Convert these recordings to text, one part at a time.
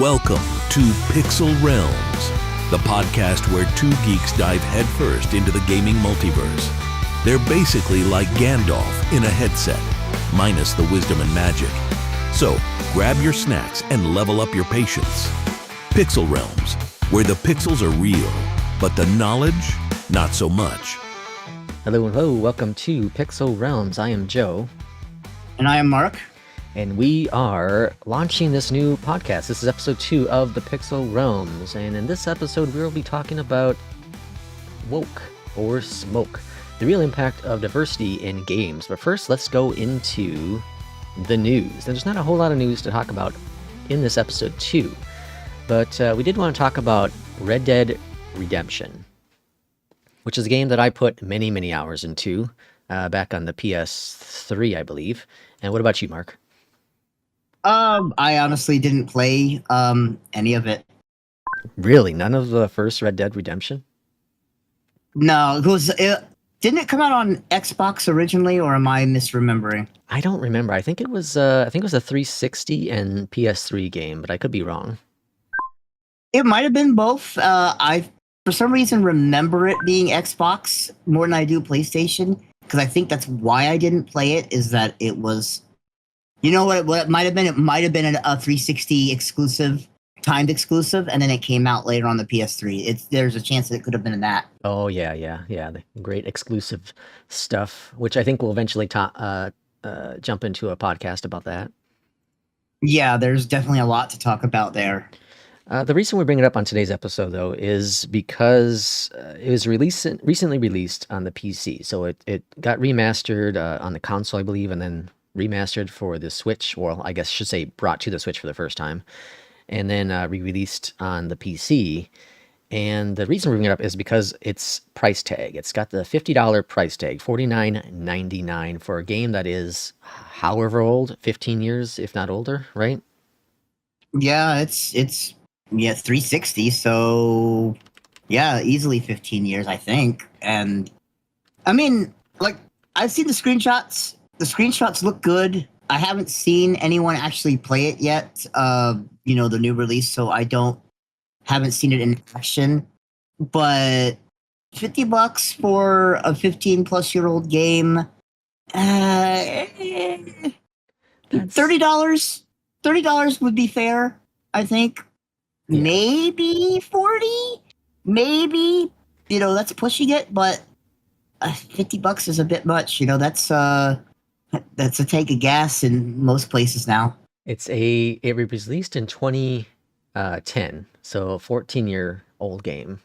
Welcome to Pixel Realms, the podcast where two geeks dive headfirst into the gaming multiverse. They're basically like Gandalf in a headset, minus the wisdom and magic. So, grab your snacks and level up your patience. Pixel Realms, where the pixels are real, but the knowledge, not so much. Hello and hello, welcome to Pixel Realms. I am Joe. And I am Mark. And we are launching this new podcast. This is episode 2 of the Pixel Realms. And in this episode, we will be talking about woke or smoke, the real impact of diversity in games. But first, let's go into the news. There's not a whole lot of news to talk about in this episode 2. But we did want to talk about Red Dead Redemption, which is a game that I put many, many hours into back on the PS3, I believe. And what about you, Mark? I honestly didn't play any of it. Really? None of the first Red Dead Redemption? No, didn't it come out on Xbox originally, or am I misremembering? I don't remember. I think it was a 360 and PS3 game, but I could be wrong. It might have been both. I for some reason remember it being Xbox more than I do PlayStation, because I think that's why I didn't play it, is that it was, you know what it might have been? It might have been a 360 exclusive, timed exclusive, and then it came out later on the PS3. There's a chance that it could have been that. Oh, yeah. The great exclusive stuff, which I think we'll eventually jump into a podcast about that. Yeah, there's definitely a lot to talk about there. The reason we bring it up on today's episode, though, is because it was recently released on the PC. So it got remastered on the console, I believe, and then remastered for the Switch, or I guess I should say brought to the Switch for the first time, and then re-released on the PC. And the reason we're bringing it up is because its price tag. It's got the $50 price tag, $49.99 for a game that is however old, 15 years, if not older, right? Yeah, it's 360, so yeah, easily 15 years, I think. And I mean, like, I've seen the screenshots. The screenshots look good. I haven't seen anyone actually play it yet. The new release, so haven't seen it in action. But $50 for a 15-plus-year-old game. $30 would be fair, I think. Yeah. Maybe 40, maybe, that's pushing it, but $50 is a bit much. That's a tank of gas in most places now. It was released in 2010, so a 14-year-old game.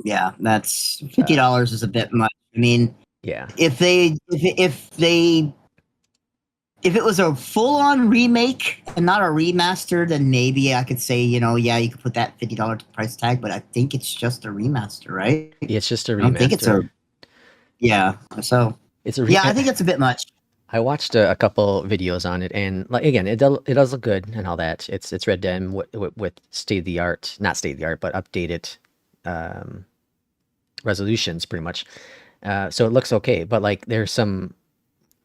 Yeah, that's $50 is a bit much. I mean, yeah, if it was a full-on remake and not a remaster, then maybe I could say, you could put that $50 price tag, but I think it's just a remaster, right? It's just a remaster. I don't think it's so it's a I think it's a bit much. I watched a couple videos on it, and like, again, it does look good and all that. It's Red Dead with state-of-the-art, not state-of-the-art, but updated resolutions, pretty much. So it looks okay, but like there's some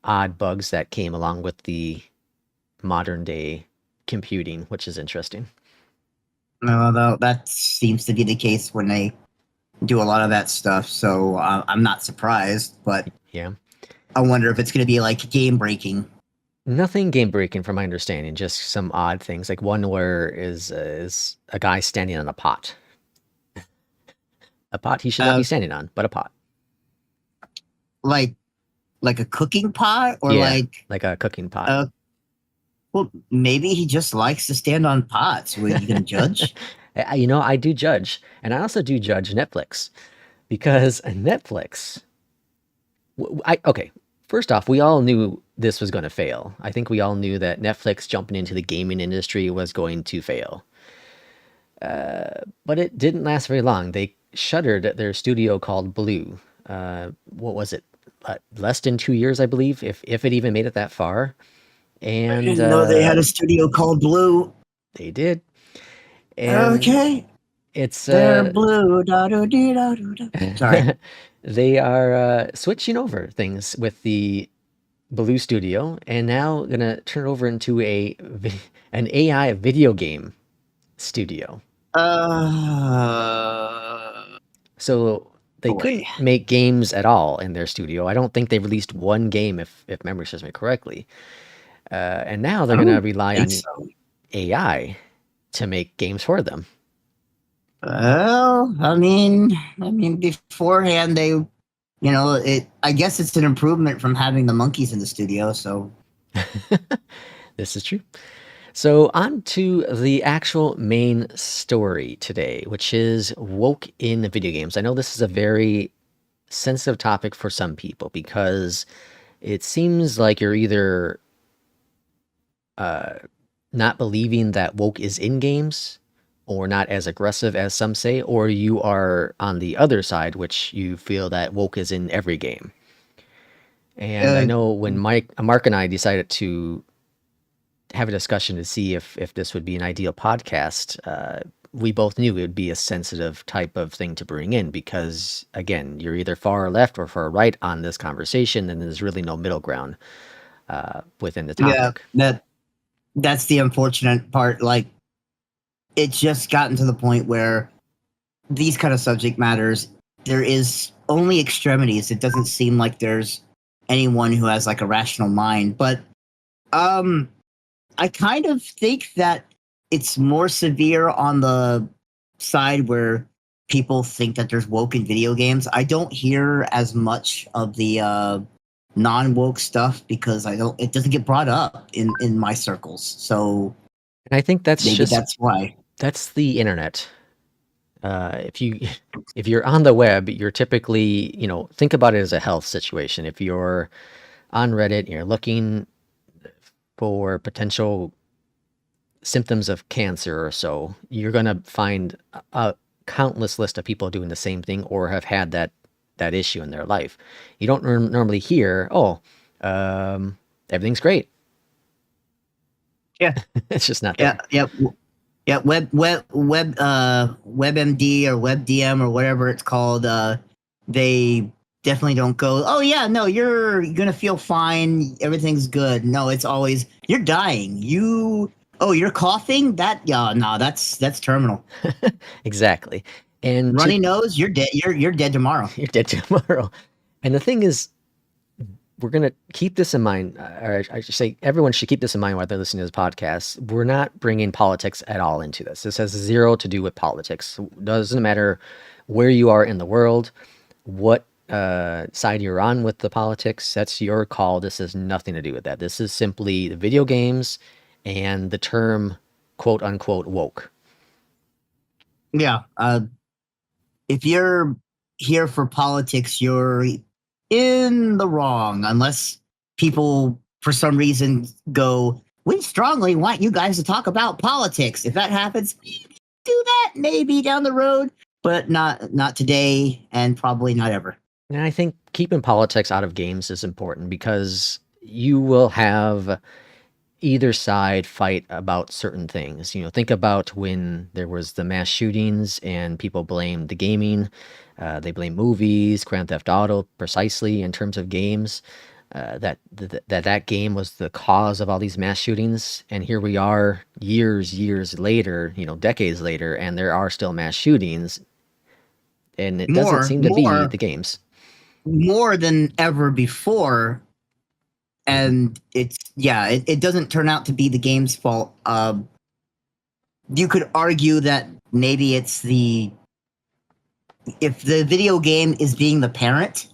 odd bugs that came along with the modern day computing, which is interesting. No, that seems to be the case when they do a lot of that stuff, so I'm not surprised, but yeah, I wonder if it's going to be like game breaking. Nothing game breaking from my understanding, just some odd things, like one where is a guy standing on a pot. A pot he should not be standing on, but a pot. Like a cooking pot, or like a cooking pot. Well, maybe he just likes to stand on pots. Were you going to judge? I do judge, and I also do judge Netflix, because Netflix. Okay, first off, we all knew this was going to fail. I think we all knew that Netflix jumping into the gaming industry was going to fail. But it didn't last very long. They shuttered their studio called Blue. What was it? Less than 2 years, I believe, if it even made it that far. And I didn't know they had a studio called Blue. They did. And okay. It's they're blue. Sorry. They are switching over things with the Blue Studio, and now gonna turn it over into an AI video game studio. Uh, So they Boy. couldn't make games at all in their studio. I don't think they released one game, if memory serves me correctly. And now I they're going to don't rely think on so. AI to make games for them. Well, I mean, beforehand I guess it's an improvement from having the monkeys in the studio. So This is true. So, on to the actual main story today, which is woke in video games. I know this is a very sensitive topic for some people because it seems like you're either not believing that woke is in games or not as aggressive as some say, or you are on the other side, which you feel that woke is in every game. And I uh, know when Mark and I decided to have a discussion to see if this would be an ideal podcast, we both knew it would be a sensitive type of thing to bring in because, again, you're either far left or far right on this conversation, and there's really no middle ground within the yeah, topic. that's the unfortunate part. Like, it's just gotten to the point where these kind of subject matters, there is only extremities. It doesn't seem like there's anyone who has like a rational mind. But um, I kind of think that it's more severe on the side where people think that there's woke in video games. I don't hear as much of the non-woke stuff because it doesn't get brought up in my circles. So And I think maybe that's why. that's the internet. If you if you're on the web, you're typically, think about it as a health situation. If you're on Reddit and you're looking for potential symptoms of cancer or so, you're going to find a countless list of people doing the same thing or have had that issue in their life. You don't normally hear, "Oh, everything's great." Yeah. It's just not Yeah, there. yeah, yeah. WebMD or WebDM or whatever it's called. They definitely don't go. Oh yeah, no, you're gonna feel fine. Everything's good. No, it's always you're dying. You're coughing. Yeah, no, that's terminal. Exactly. And Runny nose, you're dead. You're dead tomorrow. you're dead tomorrow. And the thing is, we're going to keep this in mind, or I should say everyone should keep this in mind while they're listening to this podcast. We're not bringing politics at all into this. This has zero to do with politics. It doesn't matter where you are in the world, what side you're on with the politics. That's your call. This has nothing to do with that. This is simply the video games and the term quote unquote woke. Yeah. If you're here for politics, you're in the wrong unless people, for some reason, go, we strongly want you guys to talk about politics. If that happens, do that maybe down the road, but not today and probably not ever. And I think keeping politics out of games is important because you will have either side fight about certain things. Think about when there was the mass shootings and people blamed the gaming. They blame movies, Grand Theft Auto, precisely in terms of games. That game was the cause of all these mass shootings, and here we are, years later, decades later, and there are still mass shootings, and it doesn't More, seem to be more, the games. more than ever before. And it doesn't turn out to be the game's fault. You could argue that maybe it's if the video game is being the parent,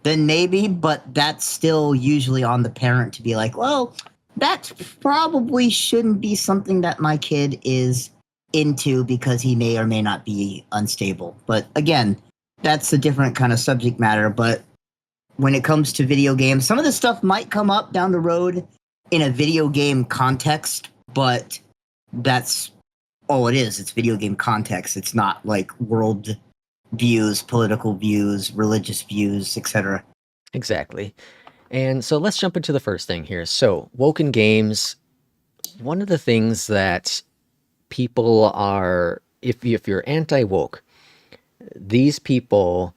then maybe, but that's still usually on the parent to be like, well, that probably shouldn't be something that my kid is into because he may or may not be unstable. But again, that's a different kind of subject matter. But when it comes to video games, some of this stuff might come up down the road in a video game context, but that's all it is. It's video game context. It's not like world views, political views, religious views, etc. Exactly. And so let's jump into the first thing here. So, woken games, one of the things that people are, if you're anti-woke, these people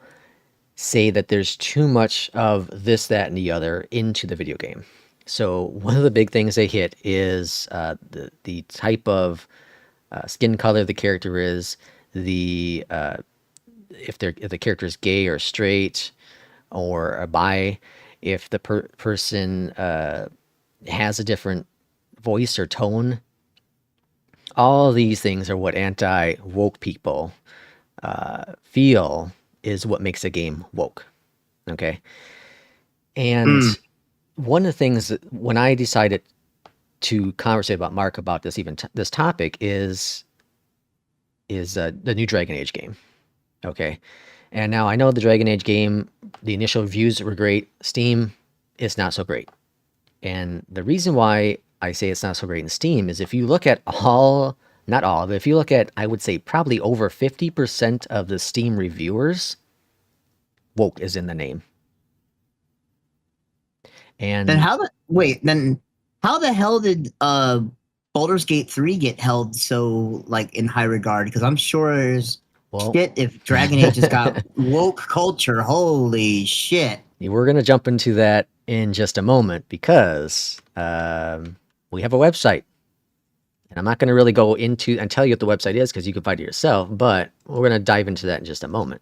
say that there's too much of this, that, and the other into the video game. So one of the big things they hit is the type of skin color the character is, the if the character is gay or straight or a bi, if the person has a different voice or tone. All these things are what anti-woke people feel is what makes a game woke. Okay. And Mm. one of the things that when I decided to conversate about Mark about this, even this topic is the new Dragon Age game. Okay. And now I know the Dragon Age game, the initial reviews were great. Steam is not so great. And the reason why I say it's not so great in Steam is if you look at not all, but if you look at, I would say probably over 50% of the Steam reviewers, woke is in the name. And Then how the hell did Baldur's Gate 3 get held so like in high regard? Because I'm sure there's shit if Dragon Age has got woke culture. Holy shit. We're going to jump into that in just a moment because we have a website. And I'm not going to really go into and tell you what the website is because you can find it yourself, but we're going to dive into that in just a moment.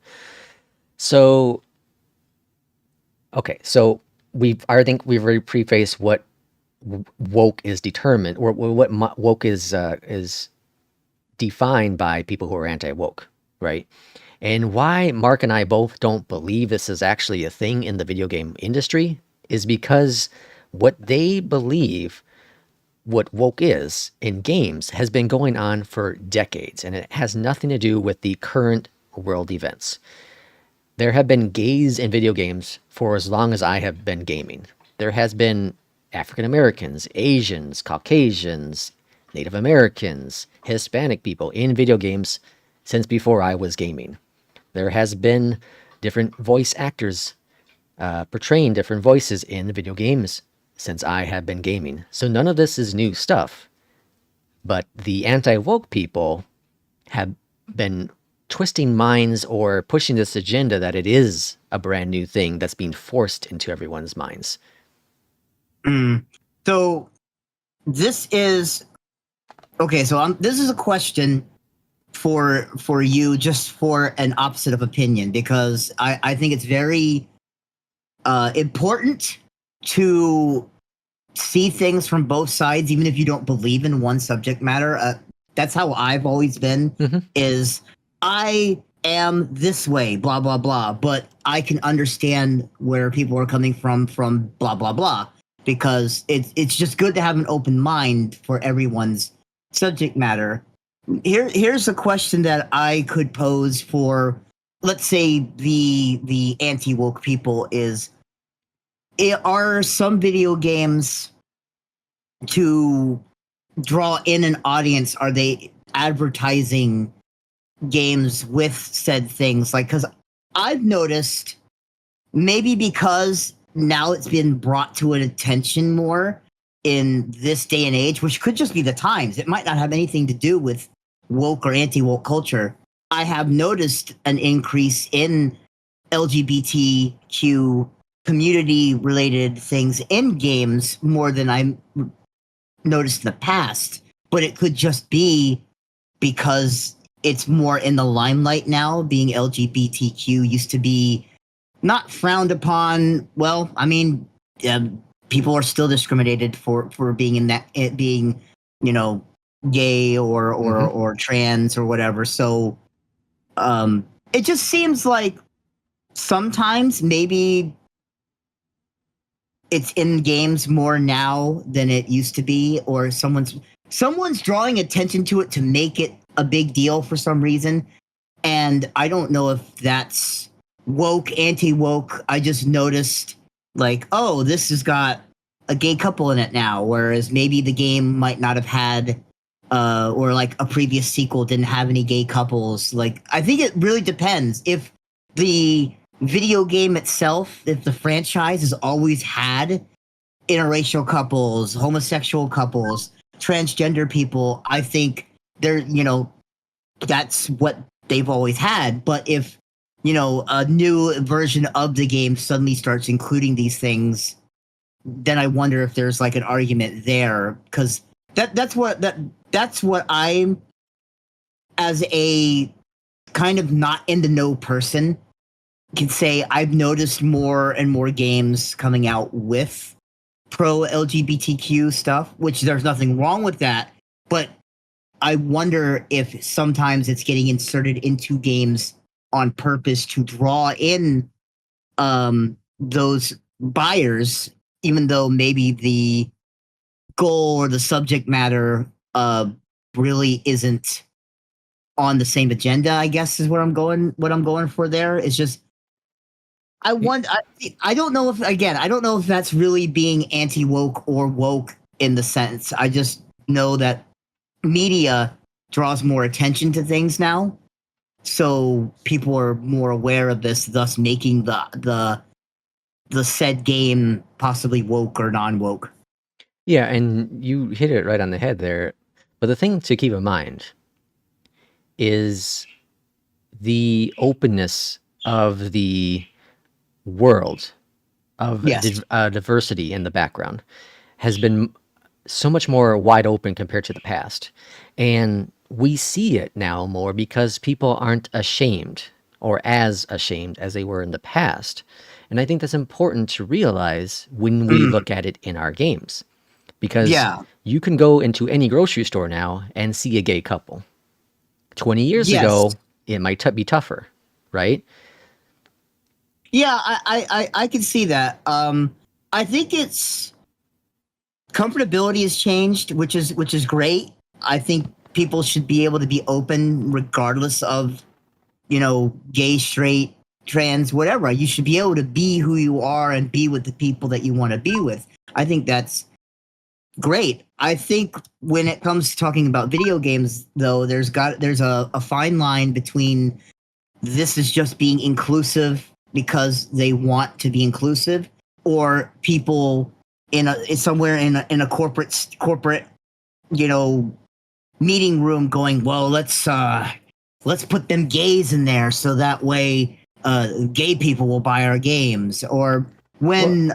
So, okay, so I think we've already prefaced what woke is determined, or what woke is defined by people who are anti-woke, right? And why Mark and I both don't believe this is actually a thing in the video game industry is because what they believe what woke is in games has been going on for decades, and it has nothing to do with the current world events. There have been gays in video games for as long as I have been gaming. There has been African Americans, Asians, Caucasians, Native Americans, Hispanic people in video games since before I was gaming. There has been different voice actors portraying different voices in video games since I have been gaming. So none of this is new stuff. But the anti-woke people have been twisting minds or pushing this agenda that it is a brand new thing that's being forced into everyone's minds. So this is okay. So this is a question for you, just for an opposite of opinion, because I think it's very important to see things from both sides, even if you don't believe in one subject matter. That's how I've always been. Is I am this way, blah blah blah, but I can understand where people are coming from blah blah blah, because it's just good to have an open mind for everyone's subject matter. Here's a question that I could pose for, let's say, the anti-woke people is, are some video games to draw in an audience, are they advertising games with said things? Like, because I've noticed, maybe because now it's been brought to an attention more in this day and age, which could just be the times. It might not have anything to do with woke or anti-woke culture. I have noticed an increase in LGBTQ community-related things in games more than I noticed in the past. But it could just be because it's more in the limelight now. Being LGBTQ used to be not frowned upon. Well, I mean, people are still discriminated for being in that, being, you know, gay or trans or whatever. So it just seems like sometimes maybe it's in games more now than it used to be, or someone's drawing attention to it to make it a big deal for some reason. And I don't know if that's woke, anti-woke. I just noticed, like, oh, this has got a gay couple in it now, whereas maybe the game might not have had, or like a previous sequel didn't have any gay couples. Like, I think it really depends. If the video game itself, if the franchise has always had interracial couples, homosexual couples, transgender people, I think they're, you know, that's what they've always had. But if, you know, a new version of the game suddenly starts including these things, then I wonder if there's like an argument there, because that's what I'm as a kind of not in the know person, can say I've noticed more and more games coming out with pro LGBTQ stuff, which there's nothing wrong with that. But I wonder if sometimes it's getting inserted into games on purpose to draw in those buyers, even though maybe the goal or the subject matter really isn't on the same agenda. I guess is where I'm going. What I'm going for there is just I want. I don't know if I don't know if that's really being anti woke or woke in the sense. I just know that media draws more attention to things now, so people are more aware of this, thus making the said game possibly woke or non woke. Yeah, and you hit it right on the head there. But the thing to keep in mind is the openness of the world of Yes. diversity in the background has been so much more wide open compared to the past. And we see it now more because people aren't ashamed or as ashamed as they were in the past. And I think that's important to realize when we look at it in our games. Because Yeah. you can go into any grocery store now and see a gay couple. 20 years ago, Yes. it might be tougher, right? Yeah, I can see that. I think it's comfortability has changed, which is great. I think people should be able to be open regardless of, gay, straight, trans, whatever. You should be able to be who you are and be with the people that you want to be with. I think that's great. I think when it comes to talking about video games, though, there's a fine line between this is just being inclusive because they want to be inclusive, or people somewhere in a corporate meeting room going, well, let's put them gays in there so that way gay people will buy our games. Or when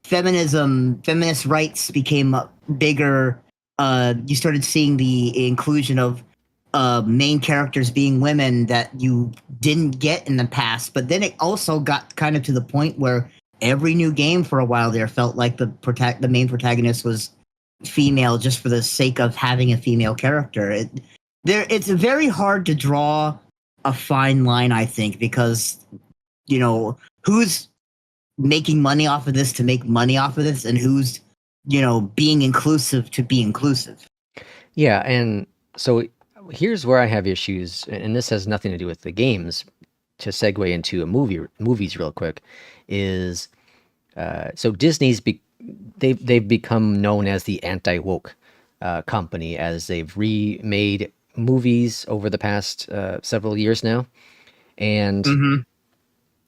feminist rights became bigger, you started seeing the inclusion of main characters being women that you didn't get in the past. But then it also got kind of to the point where every new game for a while there felt like the main protagonist was female just for the sake of having a female character. It's very hard to draw a fine line, I think, because who's making money off of this to make money off of this, and who's being inclusive to be inclusive. Yeah, and so here's where I have issues, and this has nothing to do with the games. To segue into movies real quick, is so Disney's they've become known as the anti-woke company, as they've remade movies over the past several years now. And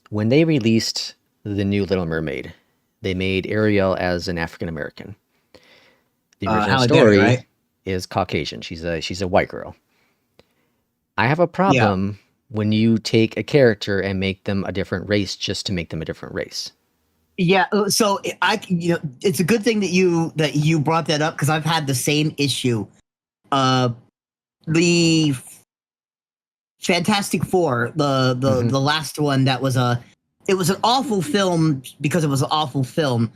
when they released the new Little Mermaid, they made Ariel as an African American. The original Halle Berry, story right? is Caucasian. She's a white girl. I have a Yeah. problem when you take a character and make them a different race just to make them a different race. Yeah, so it's a good thing that you brought that up, because I've had the same issue. The Fantastic Four, the last one, it was an awful film because it was an awful film,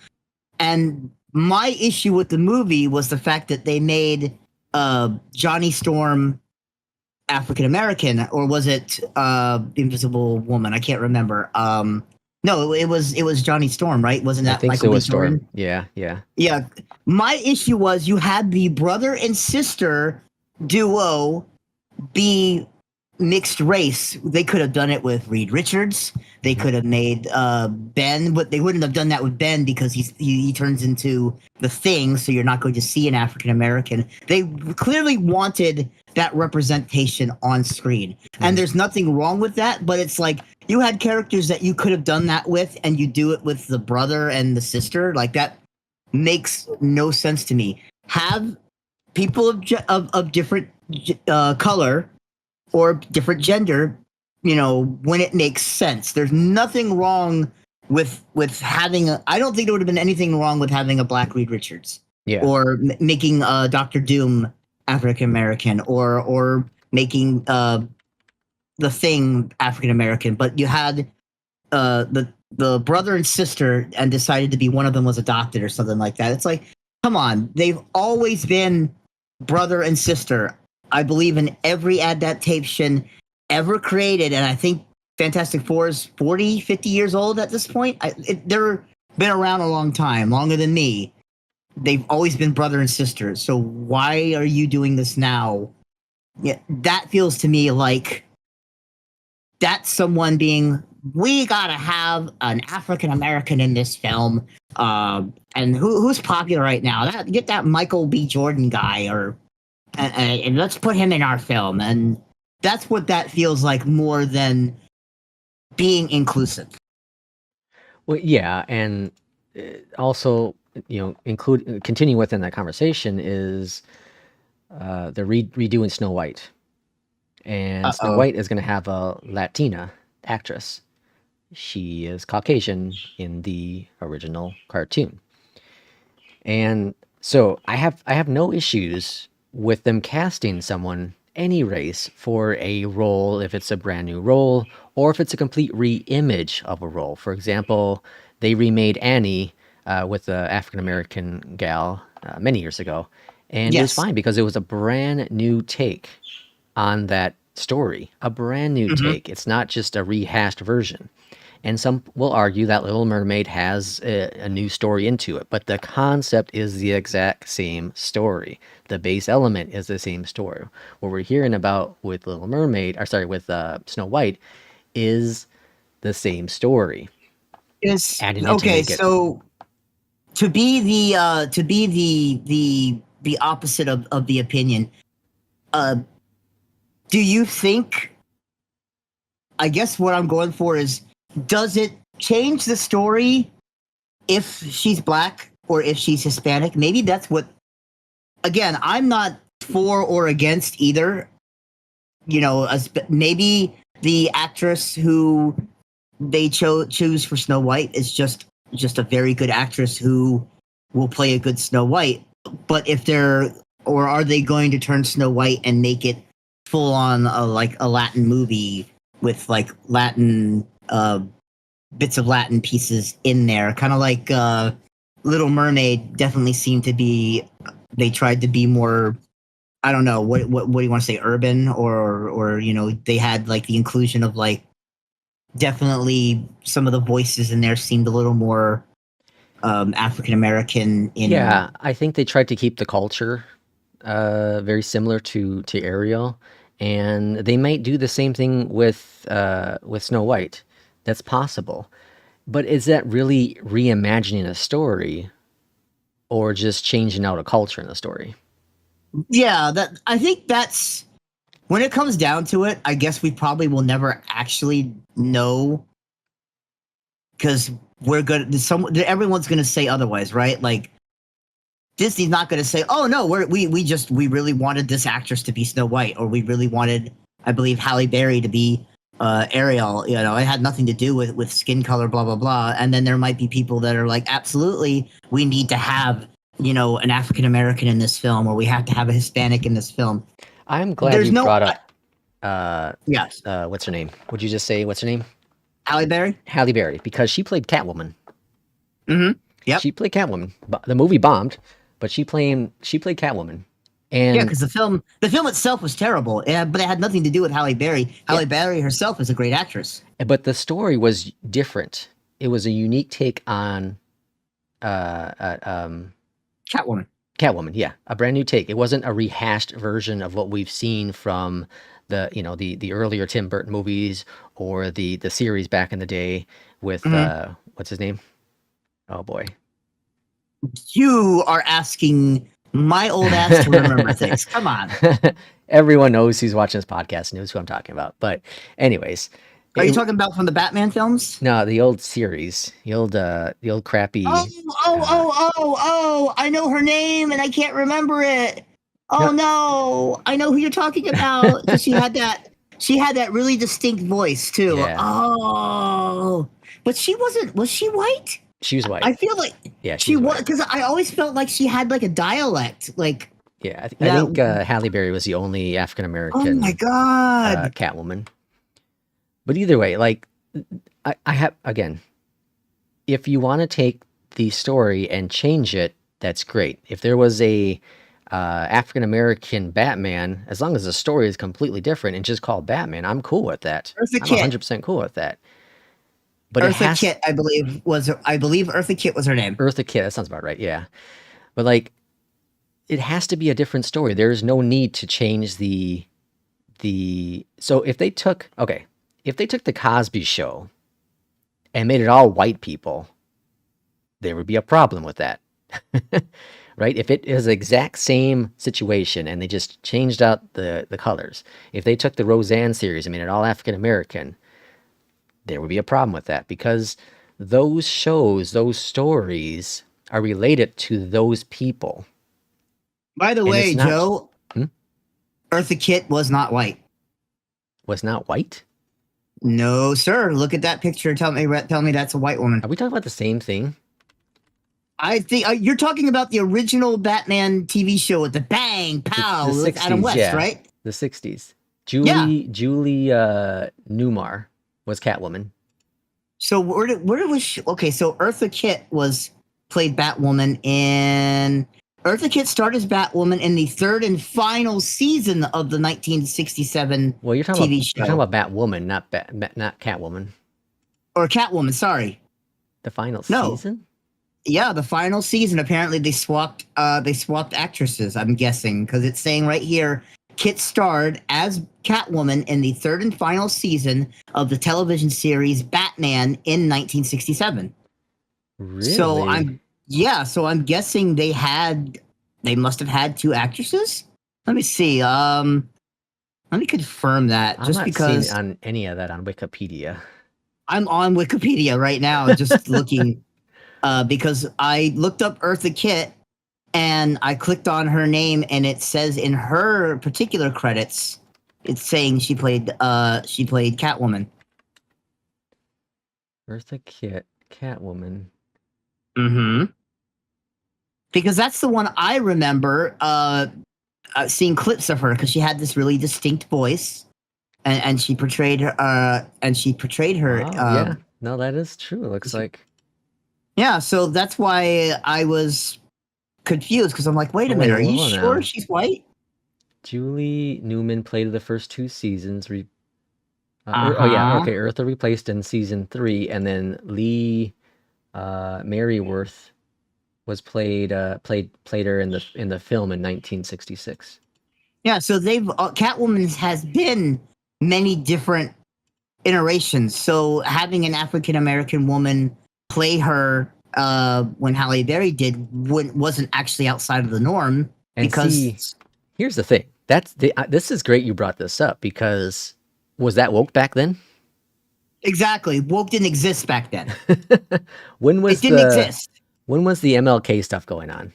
and my issue with the movie was the fact that they made Johnny Storm African American, or was it Invisible Woman? I can't remember. No, it was Johnny Storm, right? Wasn't that I think Michael so B. was Jordan? Storm. Yeah. Yeah. My issue was you had the brother and sister duo be mixed race. They could have done it with Reed Richards. They could have made Ben, but they wouldn't have done that with Ben because he turns into the Thing, so you're not going to see an African American. They clearly wanted that representation on screen, and there's nothing wrong with that. But it's like you had characters that you could have done that with, and you do it with the brother and the sister. Like, that makes no sense to me. Have people of different color or different gender, when it makes sense. There's nothing wrong with having I don't think there would have been anything wrong with having a black Reed Richards. Yeah. Or making Doctor Doom African American, or making the Thing African American, but you had the brother and sister and decided to be one of them was adopted or something like that. It's like, come on, they've always been brother and sister. I believe in every adaptation ever created, and I think Fantastic Four is 40, 50 years old at this point. They're been around a long time, longer than me. They've always been brother and sister. So why are you doing this now? Yeah, that feels to me like that's someone being, we gotta have an African American in this film. And who's popular right now? Get that Michael B. Jordan guy, or and let's put him in our film. And that's what that feels like more than being inclusive. Well, yeah, and also, continue within that conversation is they're redoing Snow White, and Snow Uh-oh. White is going to have a Latina actress. She is Caucasian in the original cartoon, and so I have no issues with them casting someone any race for a role if it's a brand new role or if it's a complete re-image of a role. For example, they remade Annie with the African American gal many years ago, and it was Yes. fine because it was a brand new take on that story, a brand new take. It's not just a rehashed version. And some will argue that Little Mermaid has a new story into it, but the concept is the exact same story. The base element is the same story. What we're hearing about with Little Mermaid, or sorry, with Snow White, is the same story. Is Adding it to okay. make it. So to be the opposite of the opinion, do you think? I guess what I'm going for is, does it change the story if she's black or if she's Hispanic? Maybe that's what. Again, I'm not for or against either. Maybe the actress who they choose for Snow White is just a very good actress who will play a good Snow White. But if they're, or are they going to turn Snow White and make it full on like a Latin movie with like Latin bits of Latin pieces in there, kind of like Little Mermaid definitely seemed to be. They tried to be more. I don't know what do you want to say, urban, or they had like the inclusion of like definitely some of the voices in there seemed a little more African American. Yeah, I think they tried to keep the culture very similar to Ariel, and they might do the same thing with Snow White. That's possible, but is that really reimagining a story, or just changing out a culture in the story? Yeah, that I think that's when it comes down to it. I guess we probably will never actually know because we're good. Everyone's going to say otherwise, right? Like Disney's not going to say, "Oh no, we really wanted this actress to be Snow White, or we really wanted, I believe, Halle Berry to be Ariel." It had nothing to do with skin color, blah blah blah. And then there might be people that are like, "Absolutely, we need to have an African American in this film, or we have to have a Hispanic in this film." I'm glad There's you no brought up yes, what's her name? Would you just say what's her name? Halle Berry. Halle Berry, because she played Catwoman. Mm-hmm. Yep. She played Catwoman. The movie bombed, but she played Catwoman. And Yeah, because the film itself was terrible, but it had nothing to do with Halle Berry. Halle Berry herself is a great actress. but the story was different. It was a unique take on Catwoman. Catwoman. Yeah, a brand new take. It wasn't a rehashed version of what we've seen from the the earlier Tim Burton movies or the series back in the day with what's his name? Oh boy. You are asking my old ass to remember things. Come on. Everyone knows who's watching this podcast knows who I'm talking about. But anyways, Are you talking about from the Batman films? no, the old series, the old crappy. Oh! I know her name and I can't remember it. Oh no! I know who you're talking about. 'Cause she had that really distinct voice too. Yeah. Oh, but she wasn't. Was she white? She was white. I feel like Yeah, she was, white. because I always felt like she had like a dialect. Like Yeah, I That. think Halle Berry was the only African Oh my American God. Catwoman. But either way, like I have again, if you want to take the story and change it, that's great. If there was a African American Batman, as long as the story is completely different and just called Batman, I'm cool with that. Eartha I'm Kitt. 100% cool with that. But it Eartha has Kitt, I believe Eartha Kitt was her name. Eartha Kitt. That sounds about right. Yeah, but like it has to be a different story. There is no need to change the. So if they took the Cosby Show and made it all white people, there would be a problem with that. Right? If it is the exact same situation and they just changed out the colors, if they took the Roseanne series and made it all African American, there would be a problem with that because those shows, those stories are related to those people. By the And it's way, not Joe, Eartha Kitt was not white. was not white. No, sir. Look at that picture. Tell me that's a white woman. Are we talking about the same thing? I think you're talking about the original Batman TV show with the bang pow The with Adam 60s, West, yeah. right? The 60s. Yeah. Julie Newmar was Catwoman. So where was she? Okay, so Eartha Kitt played Batwoman in. Eartha Kitt started as Batwoman in the third and final season of the 1967 Well, you're talking TV about show. you're talking about Batwoman, not Catwoman. Or Catwoman, sorry. The final No. season? Yeah, the final season. Apparently, they swapped actresses. I'm guessing because it's saying right here, Kit starred as Catwoman in the third and final season of the television series Batman in 1967. Really? So I'm guessing they must have had two actresses. Let me see. Let me confirm that. I'm Just not because seeing on any of that on Wikipedia. I'm on Wikipedia right now, just looking. Because I looked up Eartha Kitt and I clicked on her name, and it says in her particular credits, it's saying she played Catwoman. Eartha Kitt, Catwoman. Mm-hmm. Because that's the one I remember seeing clips of her because she had this really distinct voice, and she portrayed her. Wow, yeah. No, that is true. It looks like. Yeah, so that's why I was confused because I'm like, wait a minute, are you sure she's white? Julie Newman played the first two seasons. Oh yeah, okay. Eartha replaced in season 3, and then Lee Merriworth was played her in the film in 1966. Yeah, so Catwoman has been many different iterations. So having an African American woman play her when Halle Berry did wasn't actually outside of the norm. And because here's the thing. This is great you brought this up because was that woke back then? Exactly. Woke didn't exist back then. It didn't exist. When was the MLK stuff going on?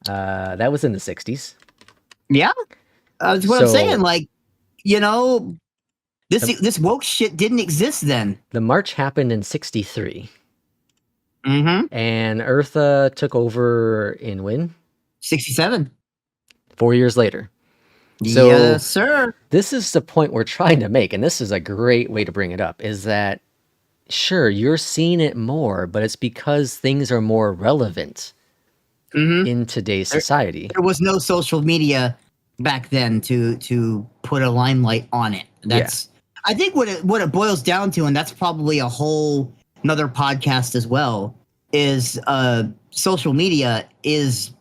That was in the 60s. Yeah. That's what I'm saying. Like, this woke shit didn't exist then. The march happened in 63. Mm-hmm. And Eartha took over in when? 67. 4 years later. So yes, sir. This is the point we're trying to make, and this is a great way to bring it up, is that, sure, you're seeing it more, but it's because things are more relevant in today's society. There was no social media back then to put a limelight on it. I think what it boils down to, and that's probably a whole another podcast as well, is social media is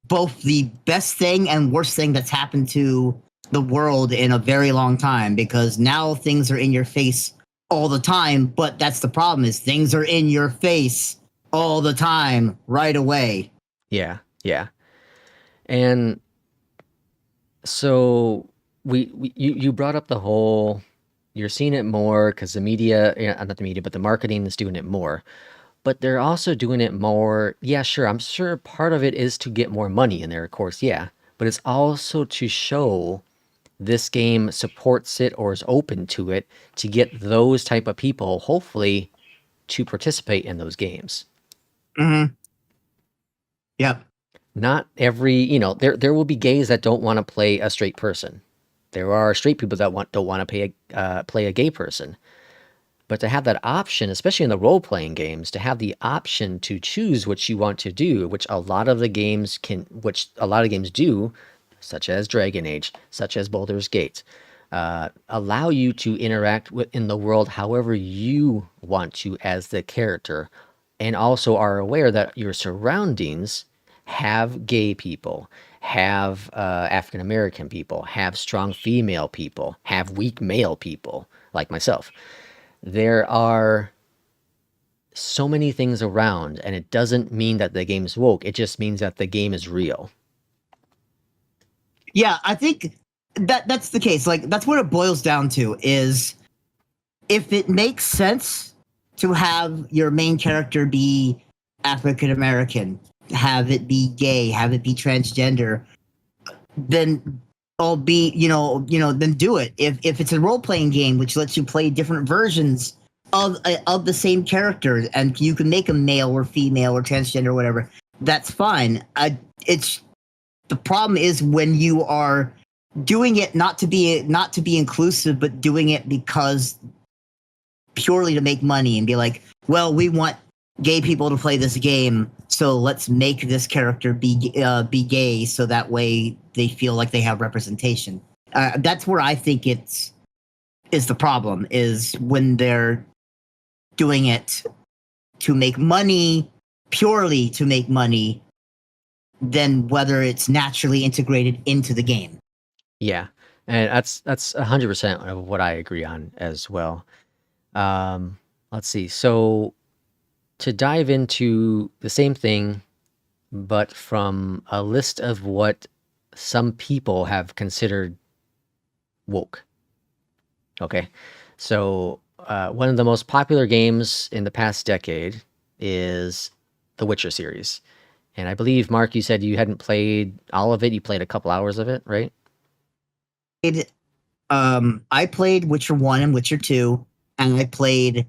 both the best thing and worst thing that's happened to the world in a very long time, because now things are in your face all the time, but that's the problem, is things are in your face all the time right away. Yeah. And so you brought up the whole, you're seeing it more because the media, not the media, but the marketing is doing it more. But they're also doing it more. Yeah, sure. I'm sure part of it is to get more money in there, of course. Yeah. But it's also to show this game supports it or is open to it to get those type of people, hopefully, to participate in those games. Mm-hmm. Yep. not every, there will be gays that don't want to play a straight person. There are straight people that don't want to play a gay person. But to have that option, especially in the role-playing games, to have the option to choose what you want to do, which a lot of games do, such as Dragon Age, such as Baldur's Gate, allow you to interact in the world however you want to as the character, and also are aware that your surroundings have gay people, have African American people, have strong female people, have weak male people, like myself. There are so many things around, and it doesn't mean that the game is woke. It just means that the game is real. Yeah, I think that's the case. Like, that's what it boils down to, is if it makes sense to have your main character be African American, have it be gay, have it be transgender, then then do it. If it's a role playing game which lets you play different versions of the same character, and you can make them male or female or transgender or whatever, that's fine. It's the problem is when you are doing it not to be inclusive, but doing it because purely to make money and be like, well, we want gay people to play this game, so let's make this character be gay, so that way they feel like they have representation. That's where I think is the problem, is when they're doing it to make money, purely to make money, than whether it's naturally integrated into the game. Yeah, and that's 100% of what I agree on as well. Let's see. So to dive into the same thing, but from a list of what some people have considered woke. Okay, so one of the most popular games in the past decade is the Witcher series. And I believe, Mark, you said you hadn't played all of it. You played a couple hours of it, right? I played Witcher 1 and Witcher 2, and I played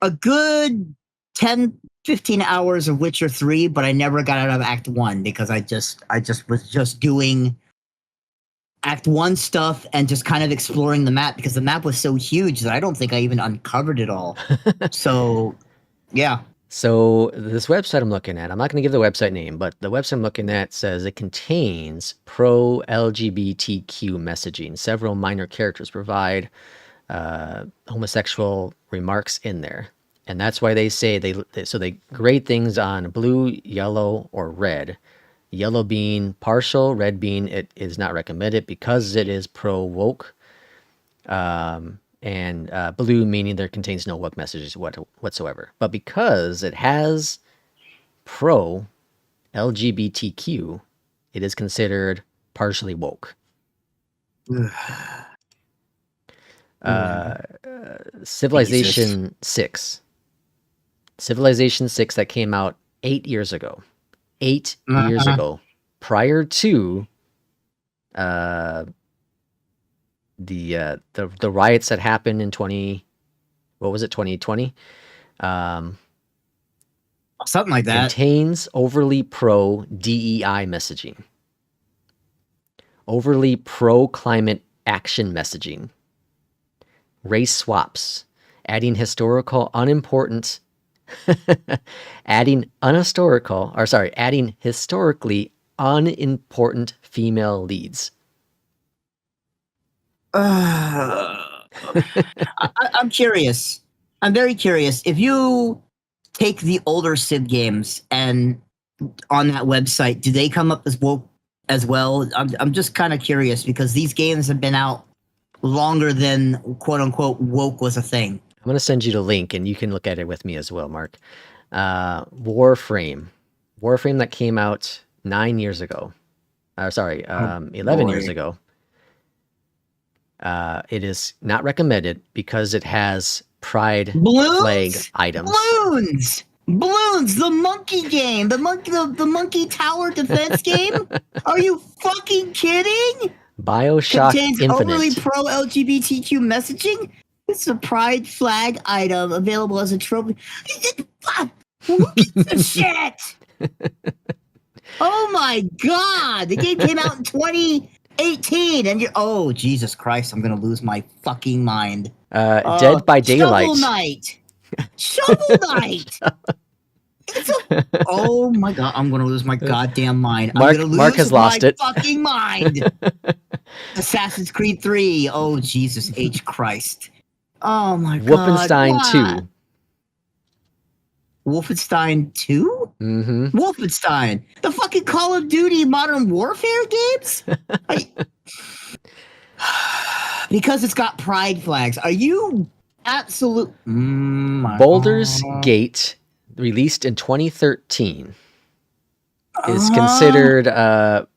a good 10, 15 hours of Witcher 3, but I never got out of Act 1 because I was just doing Act 1 stuff and just kind of exploring the map, because the map was so huge that I don't think I even uncovered it all. So, yeah. So this website I'm looking at, I'm not going to give the website name, but the website I'm looking at says it contains pro-LGBTQ messaging. Several minor characters provide homosexual remarks in there. And that's why they say they grade things on blue, yellow, or red. Yellow being partial, red being it is not recommended because it is pro-woke. And blue meaning there contains no woke messages whatsoever. But because it has pro LGBTQ, it is considered partially woke. Civilization 6. Civilization 6 that came out 8 years ago. 8 years ago, prior to the riots that happened in 2020? Something like that. Contains overly pro DEI messaging, overly pro climate action messaging, race swaps, adding historically unimportant female leads. I'm curious. I'm very curious. If you take the older Civ games and on that website, do they come up as woke as well? I'm just kind of curious, because these games have been out longer than quote unquote woke was a thing. I'm going to send you the link and you can look at it with me as well, Mark. Warframe that came out 9 years ago. 11 years ago. It is not recommended because it has pride flag items. Balloons, the monkey game, the monkey tower defense game. Are you fucking kidding? BioShock Contains Infinite. overly pro LGBTQ messaging. It's a pride flag item available as a trophy. Who gives a shit? Oh my god! The game came out in 2018, and oh Jesus Christ! I'm gonna lose my fucking mind. Dead by Daylight. Shovel Knight. Shovel Knight. Oh my god! I'm gonna lose my goddamn mind. I'm gonna lose Mark has lost my it. fucking mind. Assassin's Creed 3. Oh Jesus H Christ. Oh my god. Wolfenstein 2. Wolfenstein 2? Mm-hmm. Wolfenstein. The fucking Call of Duty Modern Warfare games? Because it's got pride flags. Are you absolute? Baldur's Gate, released in 2013, is considered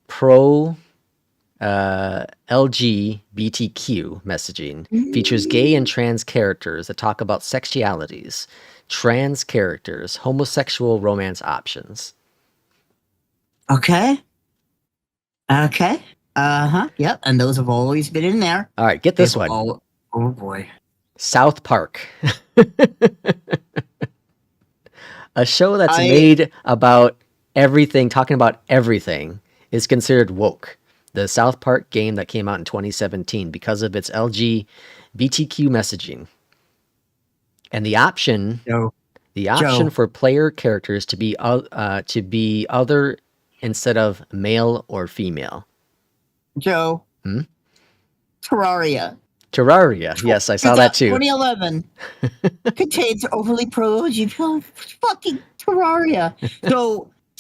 pro LGBTQ messaging. Features gay and trans characters that talk about sexualities, trans characters, homosexual romance options. Okay. Yep. And those have always been in there. All right, get this one. Oh boy. South Park. A show that's made about everything, talking about everything, is considered woke. The South Park game that came out in 2017 because of its LGBTQ messaging. And the option for player characters to be other instead of male or female. Joe. Terraria. Yes, I saw that too. 2011 contains overly pro-LGBT fucking Terraria.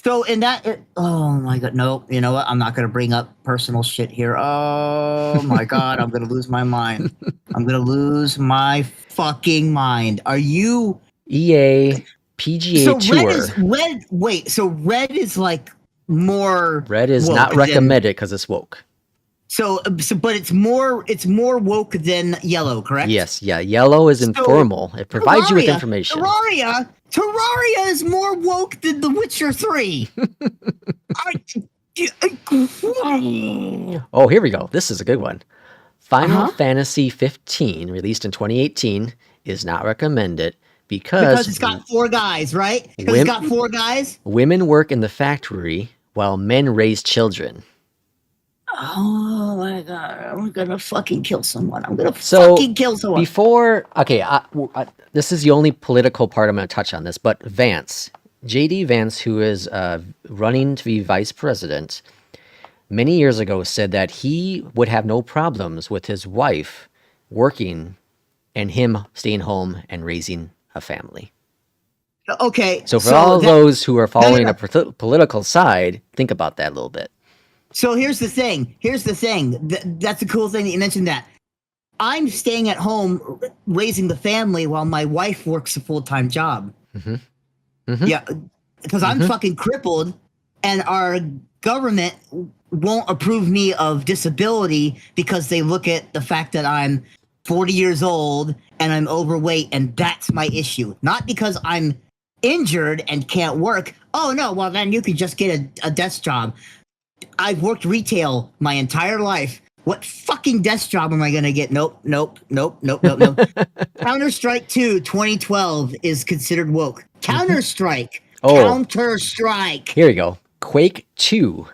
So in that, oh my god, no, you know what? I'm not gonna bring up personal shit here. Oh my god, I'm gonna lose my mind. I'm gonna lose my fucking mind. Are you EA PGA Tour? So red is like more. Red is not recommended because it's woke. So, but it's more woke than yellow, correct? Yes, yeah. Yellow is informal. It provides you with information. Terraria is more woke than The Witcher 3. Oh, here we go. This is a good one. Final Fantasy 15, released in 2018, is not recommended because it's got 4 guys, right? Because it's got 4 guys. Women work in the factory while men raise children. Oh my god! I'm gonna fucking kill someone. Fucking kill someone. This is the only political part I'm going to touch on this, but JD Vance, who is running to be vice president, many years ago said that he would have no problems with his wife working and him staying home and raising a family. Okay. So those who are following a political side, think about that a little bit. So here's the thing. That's the cool thing that you mentioned that. I'm staying at home raising the family while my wife works a full-time job. Yeah, because I'm fucking crippled and our government won't approve me of disability because they look at the fact that I'm 40 years old and I'm overweight, and that's my issue. Not because I'm injured and can't work. Oh, no, well, then you can just get a desk job. I've worked Retail my entire life. What fucking desk job am I going to get? Nope. Counter-Strike 2 2012 is considered woke. Counter-Strike. Counter-Strike. Here we go. Quake 2,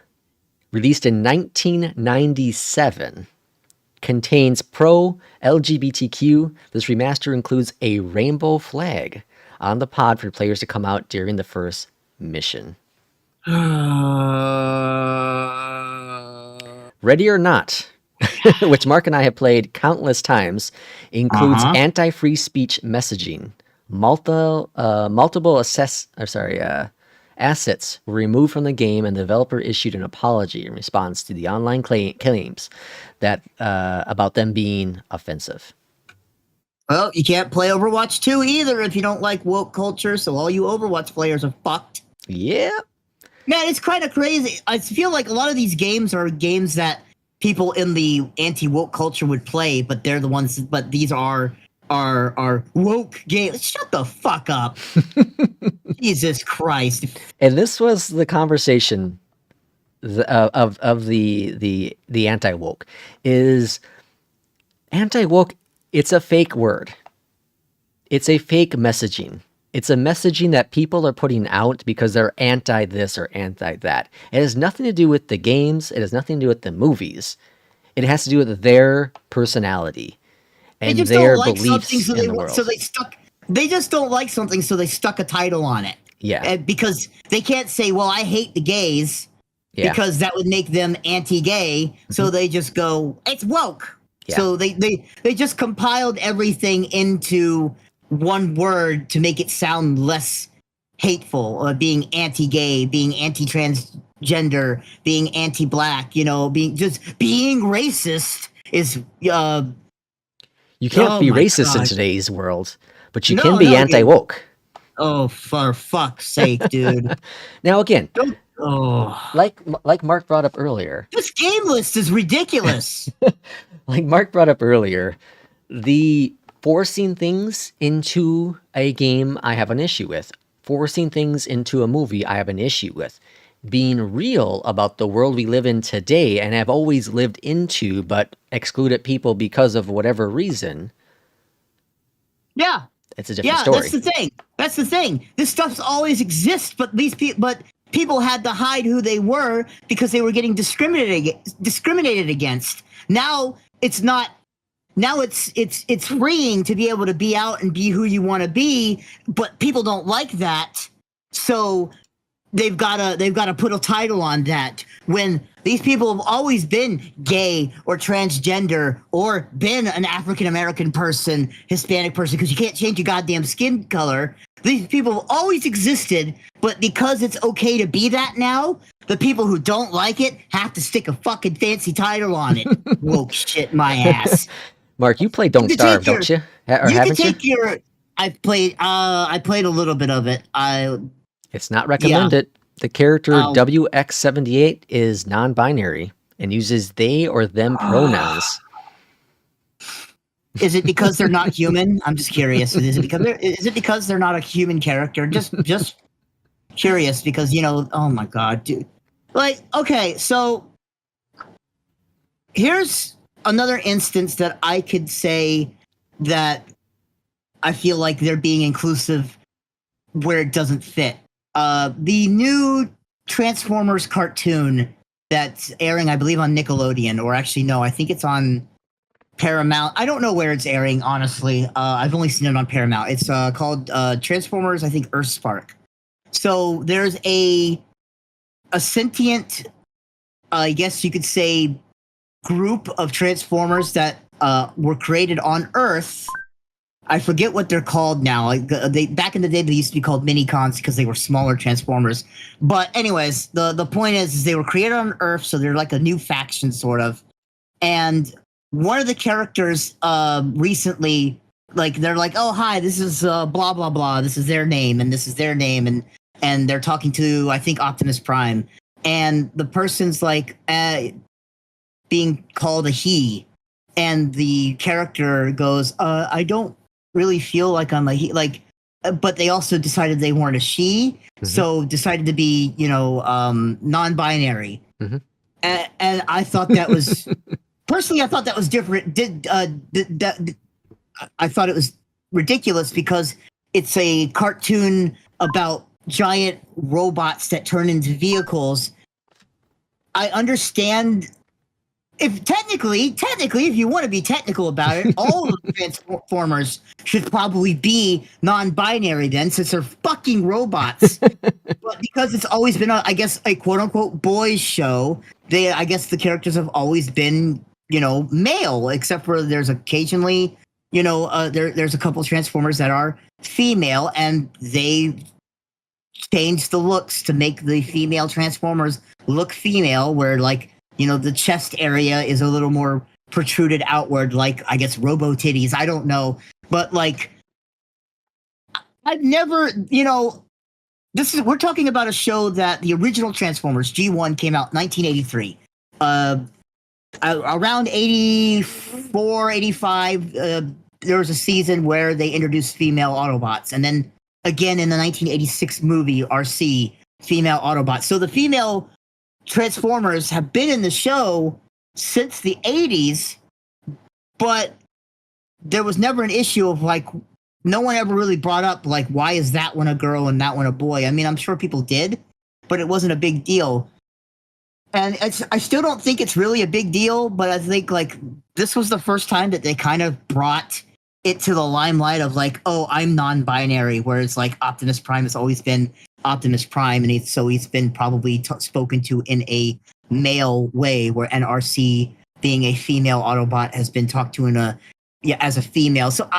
released in 1997, contains pro-LGBTQ. This remaster includes a rainbow flag on the pod for players to come out during the first mission. Ready or Not, which Mark and I have played countless times, includes anti-free speech messaging. Multiple assets were removed from the game, and the developer issued an apology in response to the online claims that about them being offensive. Well, you can't play Overwatch 2 either if you don't like woke culture, so all you Overwatch players are fucked. Yeah. Man, it's kind of crazy. I feel like a lot of these games are games that people in the anti-woke culture would play, but they're the ones. But these are woke games. Shut the fuck up, Jesus Christ! And this was the conversation of the anti-woke. Is anti-woke? It's a fake word. It's a fake messaging. It's a messaging that people are putting out because they're anti this or anti that. It has nothing to do with the games. It has nothing to do with the movies. It has to do with their personality They and just don't their like something, beliefs so in the world. they stuck. They just don't like something, so they stuck a title on it. Yeah. Because they can't say, "Well, I hate the gays," Yeah. because that would make them anti-gay. So they just go, "It's woke." Yeah. So they just compiled everything into one word to make it sound less hateful. Being anti-gay, being anti-transgender, being anti-black. Being racist is. You can't Oh be my racist in gosh. today's world, but you No, can be no, anti-woke. Oh, for fuck's sake, dude. Now, again, Oh. like Mark brought up earlier, This game list is ridiculous. like Mark brought up earlier, the forcing things into a game I have an issue with. Forcing things into a movie I have an issue with. Being real about the world we live in today and have always lived into, but excluded people because of whatever reason, Yeah. it's a different Yeah, story. That's the thing. This stuff's always exists, but people had to hide who they were because they were getting discriminated against. Now it's not. Now it's freeing to be able to be out and be who you want to be, but people don't like that. So they've gotta put a title on that when these people have always been gay or transgender or been an African American person, Hispanic person, because you can't change your goddamn skin color. These people have always existed, but because it's okay to be that now, the people who don't like it have to stick a fucking fancy title on it. Woke shit my ass. Mark, you play Don't Starve, don't you? Or You can haven't you? take your. I played a little bit of it. It's not recommended. The character WX78 is non-binary and uses they or them pronouns. Is it because they're not human? I'm just curious. Is it because they're not a human character? Just curious because oh my god, dude. Like, okay, so here's another instance that I could say that I feel like they're being inclusive where it doesn't fit. The new Transformers cartoon that's airing, I believe, on Nickelodeon, or actually, no, I think it's on Paramount. I don't know where it's airing, honestly. I've only seen it on Paramount. It's called Transformers, I think, Earthspark. So there's a sentient, I guess you could say, group of Transformers that were created on Earth. I forget what they're called now. Like they back in the day, they used to be called mini-cons because they were smaller Transformers. But anyways, the point is they were created on Earth, so they're like a new faction, sort of. And one of the characters recently, like, they're like, oh, hi, this is blah, blah, blah. This is their name, and this is their name. And they're talking to, I think, Optimus Prime. And the person's like being called a he. And the character goes, I don't really feel like I'm a he. Like, but they also decided they weren't a she. So decided to be, non-binary. And I thought that was... Personally, I thought that was different. I thought it was ridiculous because it's a cartoon about giant robots that turn into vehicles. I understand if technically, if you want to be technical about it, all of the Transformers should probably be non-binary then, since they're fucking robots. But because it's always been, I guess, a quote-unquote boys show, I guess the characters have always been, male, except for there's occasionally, there's a couple Transformers that are female, and they changed the looks to make the female Transformers look female, where, like, the chest area is a little more protruded outward, like, I guess, robo titties. I don't know. But, like, I've never, we're talking about a show that the original Transformers, G1, came out in 1983. Around 84, 85, there was a season where they introduced female Autobots. And then again in the 1986 movie, RC, female Autobots. So the female Transformers have been in the show since the 80s, but there was never an issue of, like, no one ever really brought up like why is that one a girl and that one a boy. I mean, I'm sure people did, but it wasn't a big deal. And I still don't think it's really a big deal, but I think like this was the first time that they kind of brought it to the limelight of like, oh, I'm non-binary, whereas like Optimus Prime has always been Optimus Prime, and he's been probably spoken to in a male way, where NRC being a female Autobot has been talked to in a as a female. So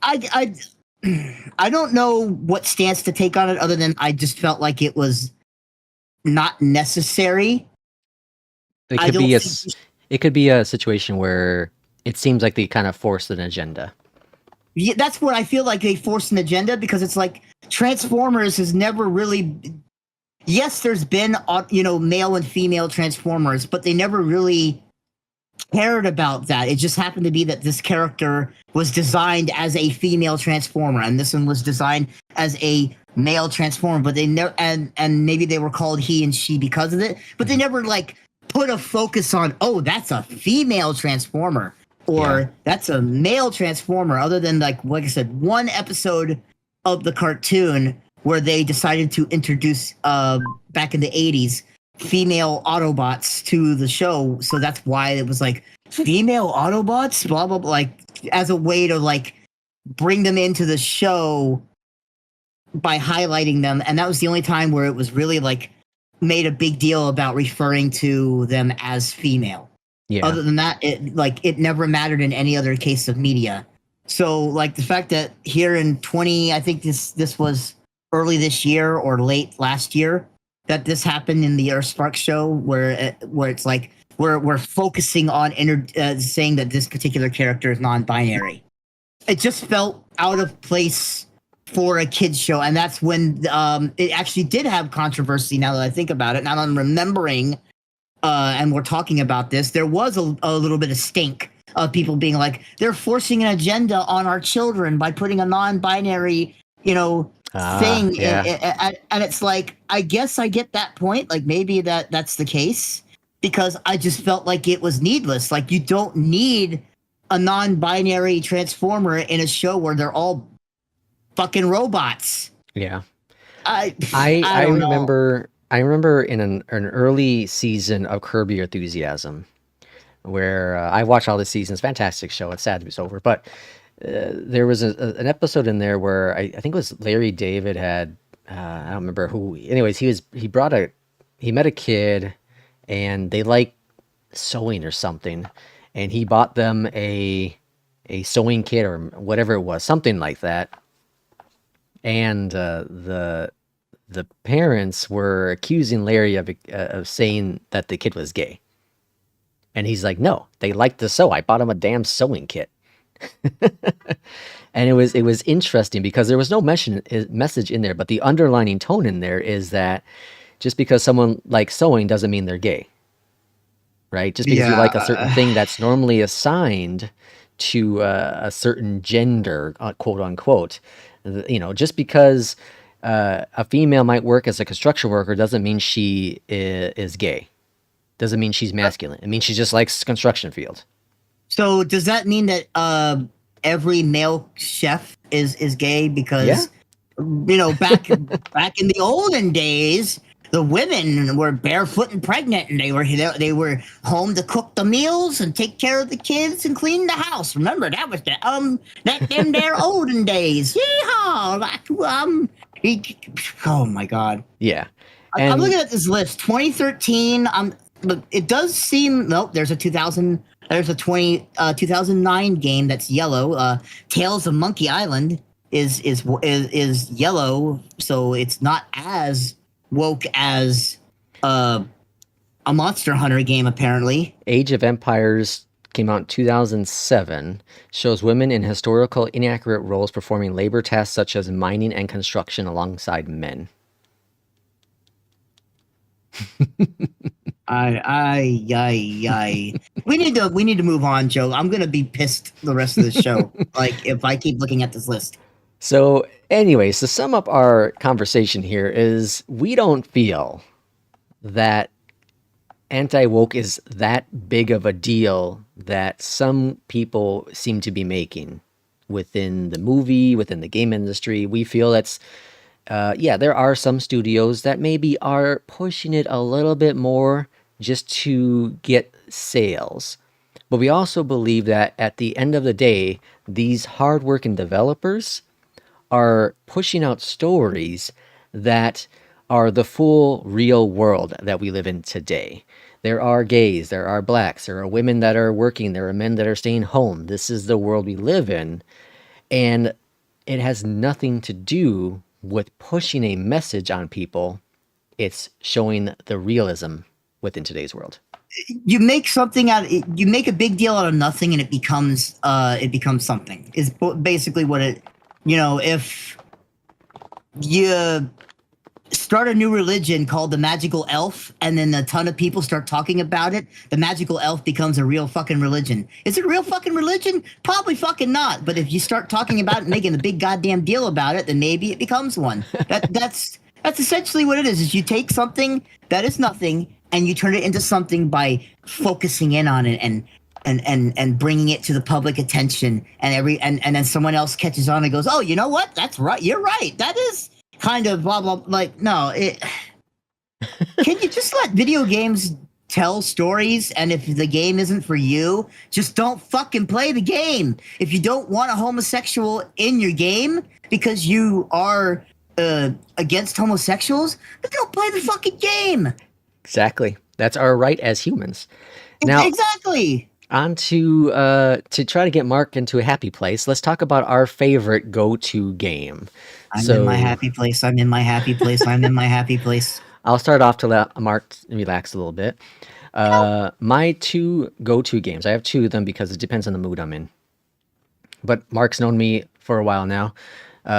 I I don't know what stance to take on it, other than I just felt like it was not necessary. It I could don't be a think s- it could be a situation where it seems like they kind of forced an agenda. yeah, that's what I feel like they forced an agenda, because it's like Transformers has never really. Yes, there's been male and female Transformers, but they never really cared about that. It just happened to be that this character was designed as a female Transformer, and this one was designed as a male Transformer. But they never, and maybe they were called he and she because of it. But they never like put a focus on, oh, that's a female Transformer or that's a male Transformer. Other than like I said, one episode of the cartoon where they decided to introduce back in the 80s female Autobots to the show, so that's why it was like female Autobots, blah blah blah, like as a way to like bring them into the show by highlighting them, and that was the only time where it was really like made a big deal about referring to them as female. Yeah. Other than that, it never mattered in any other case of media. So like the fact that here in 20, I think this was early this year or late last year, that this happened in the Earth Spark show, where it's like we're focusing on saying that this particular character is non-binary. It just felt out of place for a kids show, and that's when it actually did have controversy. Now that I think about it, now that I'm remembering, and we're talking about this, there was a little bit of stink of people being like, they're forcing an agenda on our children by putting a non-binary, thing. Yeah. And it's like, I guess I get that point. Like maybe that's the case, because I just felt like it was needless. Like you don't need a non-binary Transformer in a show where they're all fucking robots. Yeah. I I don't know. remember in an early season of Curb Your Enthusiasm, where I watched all the seasons. Fantastic show. It's sad it's over, but there was an episode in there where I think it was Larry David had I don't remember who. Anyways, he met a kid, and they like sewing or something, and he bought them a sewing kit or whatever it was, something like that. And the parents were accusing Larry of saying that the kid was gay, and he's like, "No, they like to sew. I bought him a damn sewing kit." And it was interesting because there was no message in there, but the underlining tone in there is that just because someone likes sewing doesn't mean they're gay, right? Just because you like a certain thing that's normally assigned to a certain gender, quote unquote, just because a female might work as a construction worker doesn't mean she is gay. Doesn't mean she's masculine. It means she just likes construction field. So does that mean that every male chef is gay? Because back in the olden days, the women were barefoot and pregnant, and they were home to cook the meals and take care of the kids and clean the house. Remember, that was them their olden days. Yeehaw! Oh my God. Yeah. I'm looking at this list. 2013. But it does seem there's a 2009 game that's yellow. Tales of Monkey Island is yellow, so it's not as woke as a Monster Hunter game, apparently. Age of Empires came out in 2007, shows women in historical inaccurate roles performing labor tasks such as mining and construction alongside men. We need to move on, Joe. I'm gonna be pissed the rest of the show. Like if I keep looking at this list. So, anyways, to sum up our conversation here is we don't feel that anti-woke is that big of a deal that some people seem to be making. within the movie, within the game industry. We feel that's there are some studios that maybe are pushing it a little bit more just to get sales. But we also believe that at the end of the day, these hardworking developers are pushing out stories that are the full real world that we live in today. There are gays, there are blacks, there are women that are working, there are men that are staying home. This is the world we live in. And it has nothing to do with pushing a message on people. It's showing the realism within today's world. You make something out. You make a big deal out of nothing, and it becomes something. Is basically what it. If you start a new religion called the magical elf, and then a ton of people start talking about it, the magical elf becomes a real fucking religion. Is it a real fucking religion? Probably fucking not. But if you start talking about it and making a big goddamn deal about it, then maybe it becomes one. That's essentially what it is. Is you take something that is nothing and you turn it into something by focusing in on it and bringing it to the public attention, and then someone else catches on and goes, oh, you know what? That's right. You're right. That is kind of blah blah. Like, no, can you just let video games tell stories? And if the game isn't for you, just don't fucking play the game. If you don't want a homosexual in your game because you are against homosexuals, then don't play the fucking game. Exactly. That's our right as humans. Now, exactly. On to try to get Mark into a happy place. Let's talk about our favorite go-to game. I'm in my happy place. I'm in my happy place. I'm in my happy place. I'll start off to let Mark relax a little bit. My two go-to games. I have two of them because it depends on the mood I'm in. But Mark's known me for a while now.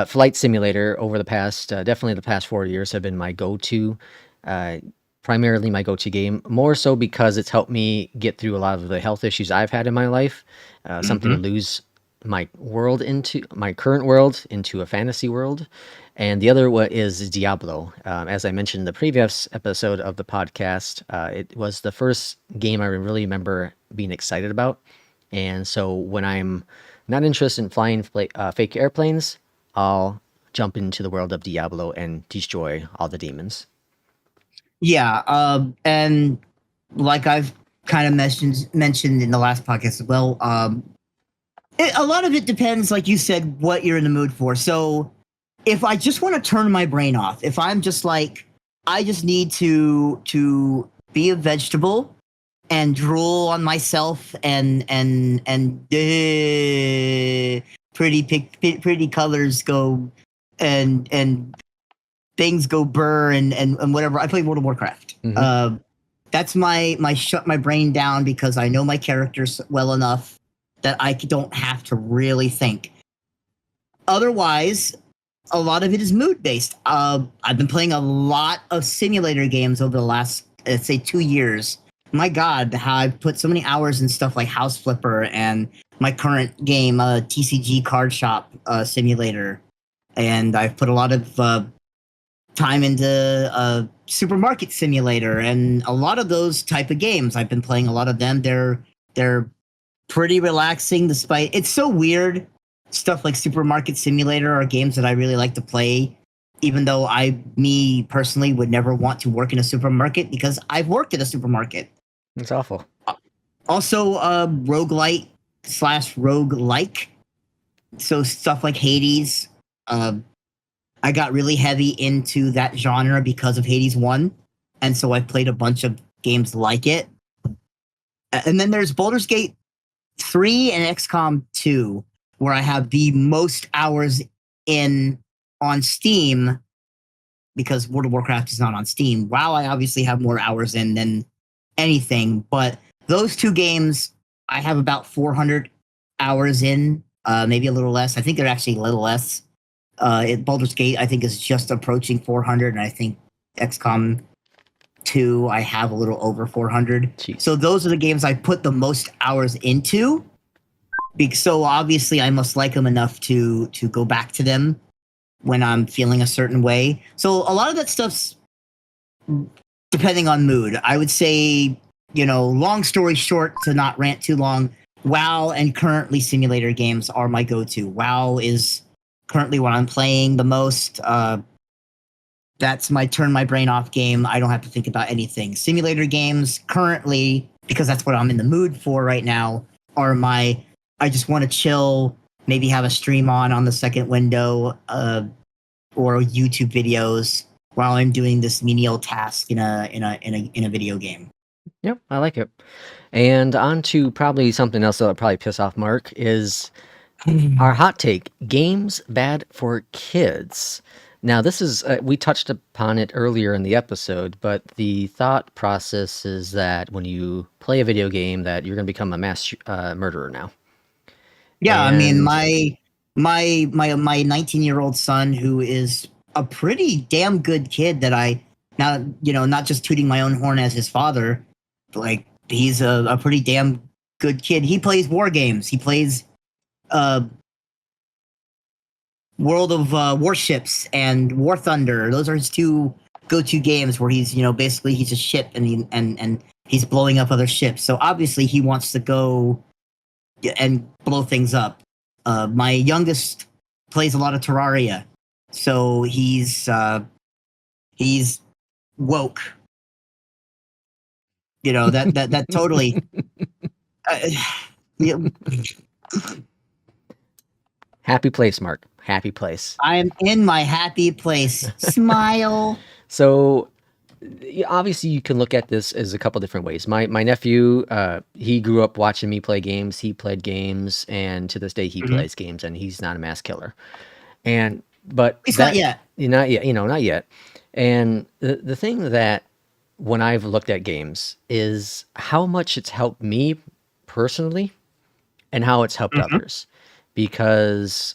Flight Simulator over the past, definitely the past 4 years, have been my go-to. Primarily my go-to game, more so because it's helped me get through a lot of the health issues I've had in my life. Something to lose my current world into a fantasy world. And the other one is Diablo. As I mentioned in the previous episode of the podcast, it was the first game I really remember being excited about. And so when I'm not interested in flying fake airplanes, I'll jump into the world of Diablo and destroy all the demons. Yeah, and like I've kind of mentioned in the last podcast as well, a lot of it depends, like you said, what you're in the mood for. So if I just want to turn my brain off, if I'm just like, I just need to be a vegetable and drool on myself and pretty colors go and things go burr and whatever. I play World of Warcraft. Mm-hmm. That's my shut my brain down because I know my characters well enough that I don't have to really think. Otherwise, a lot of it is mood based. I've been playing a lot of simulator games over the last, let's say, 2 years. My God, how I've put so many hours in stuff like House Flipper and my current game, TCG Card Shop Simulator. And I've put a lot of time into Supermarket Simulator and a lot of those type of games. I've been playing a lot of them. They're pretty relaxing despite it's so weird. Stuff like Supermarket Simulator are games that I really like to play, even though me personally would never want to work in a supermarket because I've worked at a supermarket. It's awful. Also, roguelite / roguelike. So stuff like Hades. I got really heavy into that genre because of Hades 1. And so I played a bunch of games like it. And then there's Baldur's Gate 3 and XCOM 2, where I have the most hours in on Steam because World of Warcraft is not on Steam. WoW, I obviously have more hours in than anything. But those two games, I have about 400 hours in, maybe a little less. I think they're actually a little less. Baldur's Gate, I think, is just approaching 400, and I think XCOM 2, I have a little over 400. Jeez. So those are the games I put the most hours into. So obviously, I must like them enough to go back to them when I'm feeling a certain way. So a lot of that stuff's depending on mood. I would say, long story short, to not rant too long, WoW and currently simulator games are my go-to. WoW is currently what I'm playing the most. That's my turn my brain off game. I don't have to think about anything. Simulator games currently, because that's what I'm in the mood for right now, are my I just want to chill, maybe have a stream on the second window, or YouTube videos while I'm doing this menial task in a video game. Yep, I like it. And on to probably something else that'll probably piss off Mark is our hot take: games bad for kids. Now, this is we touched upon it earlier in the episode, but the thought process is that when you play a video game, that you're going to become a mass murderer now. Yeah, I mean And my 19-year-old son, who is a pretty damn good kid, that I now, not just tooting my own horn as his father, but like he's a pretty damn good kid. He plays war games. He plays uh World of Warships and War Thunder. Those are his two go-to games where he's, basically he's a ship, and he's blowing up other ships. So obviously he wants to go and blow things up. My youngest plays a lot of Terraria, so he's woke. That totally. Yeah, happy place, Mark. Happy place. I'm in my happy place. Smile. So obviously you can look at this as a couple different ways. My nephew, he grew up watching me play games. He played games, and to this day he Mhm. plays games, and he's not a mass killer. And but It's not yet. not yet, not yet. And the thing that when I've looked at games is how much it's helped me personally and how it's helped Mhm. others, because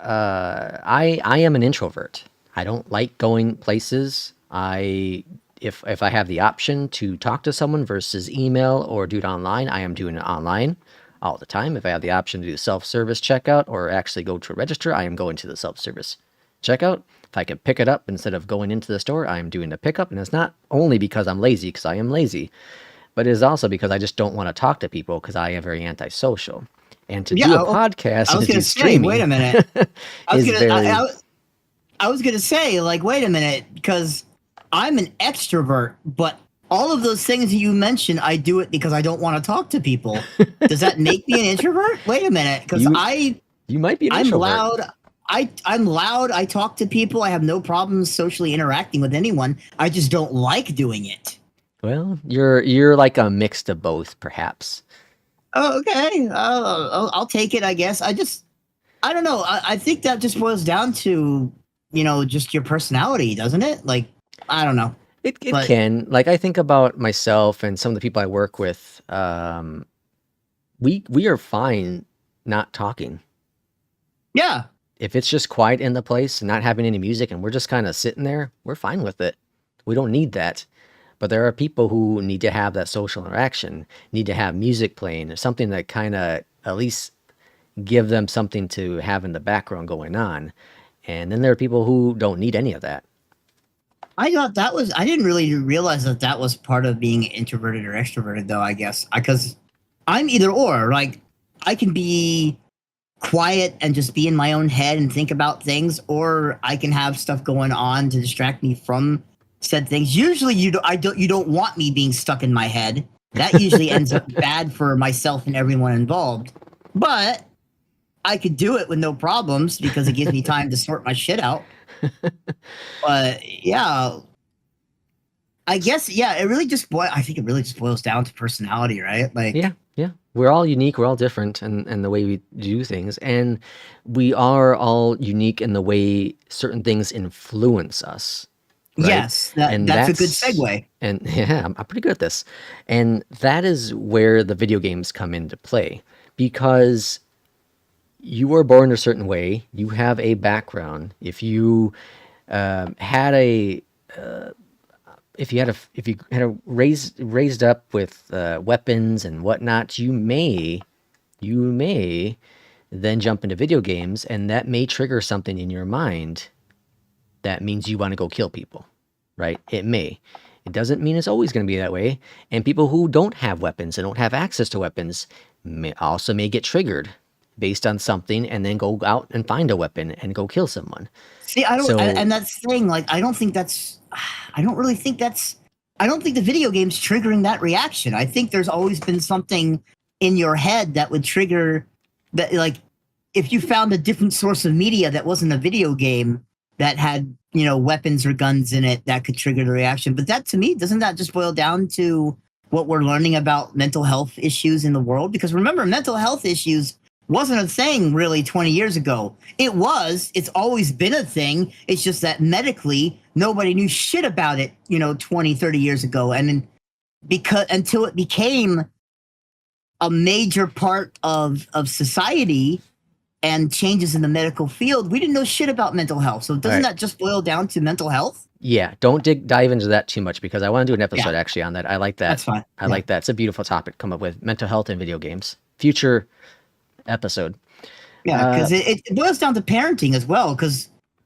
I am an introvert. I don't like going places. If I have the option to talk to someone versus email or do it online, I am doing it online all the time. If I have the option to do self-service checkout or actually go to a register, I am going to the self-service checkout. If I can pick it up instead of going into the store, I am doing the pickup. And it's not only because I'm lazy, because I am lazy, but it is also because I just don't want to talk to people because I am very antisocial. And to Yeah, do a podcast I and was to do gonna say. Wait a streaming minute. I was is gonna. very I was gonna say, like, wait a minute, because I'm an extrovert, but all of those things that you mentioned, I do it because I don't want to talk to people. Does that make me an introvert? Wait a minute, because you you might be an I'm introvert. loud. I'm loud. I talk to people. I have no problems socially interacting with anyone. I just don't like doing it. Well, you're like a mix of both, perhaps. Oh, okay. I'll take it, I guess. I don't know. I think that just boils down to, just your personality, doesn't it? Like, I don't know. It But can. Like, I think about myself and some of the people I work with. We are fine not talking. yeah, If it's just quiet in the place and not having any music and we're just kind of sitting there, we're fine with it. We don't need that. But there are people who need to have that social interaction, need to have music playing, or something that kind of at least give them something to have in the background going on. And then there are people who don't need any of that. I thought that was. I didn't really realize that was part of being introverted or extroverted, though. I guess because I'm either or. Like, I can be quiet and just be in my own head and think about things, or I can have stuff going on to distract me from said things. Usually, you don't want me being stuck in my head. That usually ends up bad for myself and everyone involved. But I could do it with no problems because it gives me time to sort my shit out. But yeah, I guess it really just I think it really just boils down to personality, right? Like, Yeah, yeah. We're all unique. We're all different in the way we do things. And we are all unique in the way certain things influence us, right? yes, And that's a good segue. and yeah, I'm pretty good at this. And that is where the video games come into play, because you were born a certain way. You have a background. If you had a if you had a raised up with weapons and whatnot, you may then jump into video games, and that may trigger something in your mind that means you want to go kill people, right? It may. It doesn't mean it's always going to be that way. And people who don't have weapons and don't have access to weapons may get triggered based on something and then go out and find a weapon and go kill someone. See, and that's the thing. Like, I don't really think I don't think the video game's triggering that reaction. I think there's always been something in your head that would trigger that. Like, if you found a different source of media that wasn't a video game that had, weapons or guns in it, that could trigger the reaction. But that, to me, doesn't that just boil down to what we're learning about mental health issues in the world? Because remember, mental health issues wasn't a thing really 20 years ago. It's always been a thing. It's just that medically, nobody knew shit about it, 20, 30 years ago. And then until it became a major part of society and changes in the medical field, we didn't know shit about mental health. So doesn't that just boil down to mental health? Yeah, don't dive into that too much because I want to do an episode actually on that. I like that. That's fine. I like that. It's a beautiful topic to come up with. Mental health and video games. Future episode. Yeah, because it boils down to parenting as well.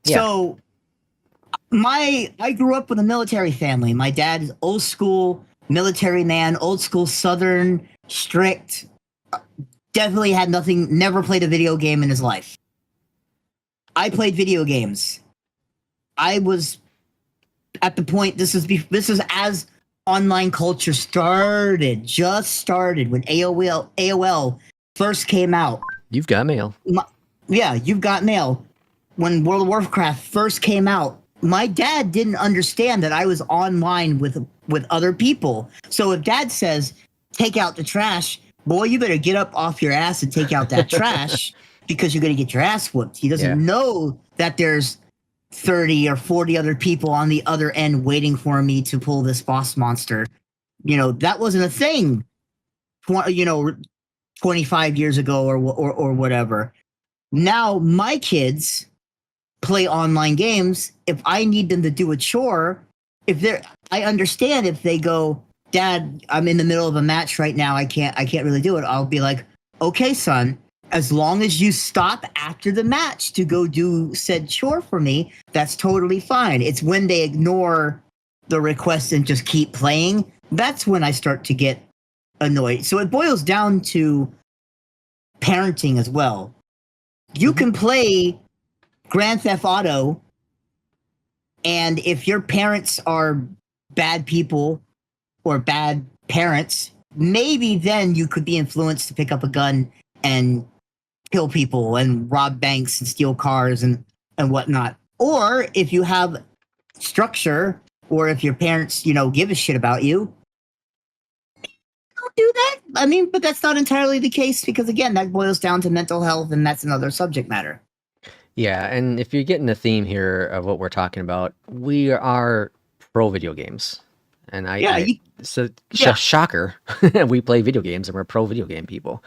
So I grew up with a military family. My dad is old school military man, old school Southern, strict. Definitely had never played a video game in his life. I played video games. I was at the point, this is as online culture just started when AOL first came out. You've got mail. You've got mail. When World of Warcraft first came out, my dad didn't understand that I was online with other people. So if dad says, take out the trash, boy, you better get up off your ass and take out that trash because you're going to get your ass whooped. He doesn't know that there's 30 or 40 other people on the other end waiting for me to pull this boss monster. That wasn't a thing, 25 years ago or whatever. Now my kids play online games. If I need them to do a chore, I understand if they go, Dad, I'm in the middle of a match right now. I can't really do it. I'll be like, okay, son, as long as you stop after the match to go do said chore for me, that's totally fine. It's when they ignore the request and just keep playing, that's when I start to get annoyed. So it boils down to parenting as well. You can play Grand Theft Auto, and if your parents are bad people or bad parents, maybe then you could be influenced to pick up a gun and kill people and rob banks and steal cars and whatnot. Or if you have structure, or if your parents, give a shit about you, don't do that. I mean, but that's not entirely the case because, again, that boils down to mental health, and that's another subject matter. Yeah, and if you're getting the theme here of what we're talking about, we are pro video games. And shocker, we play video games and we're pro video game people.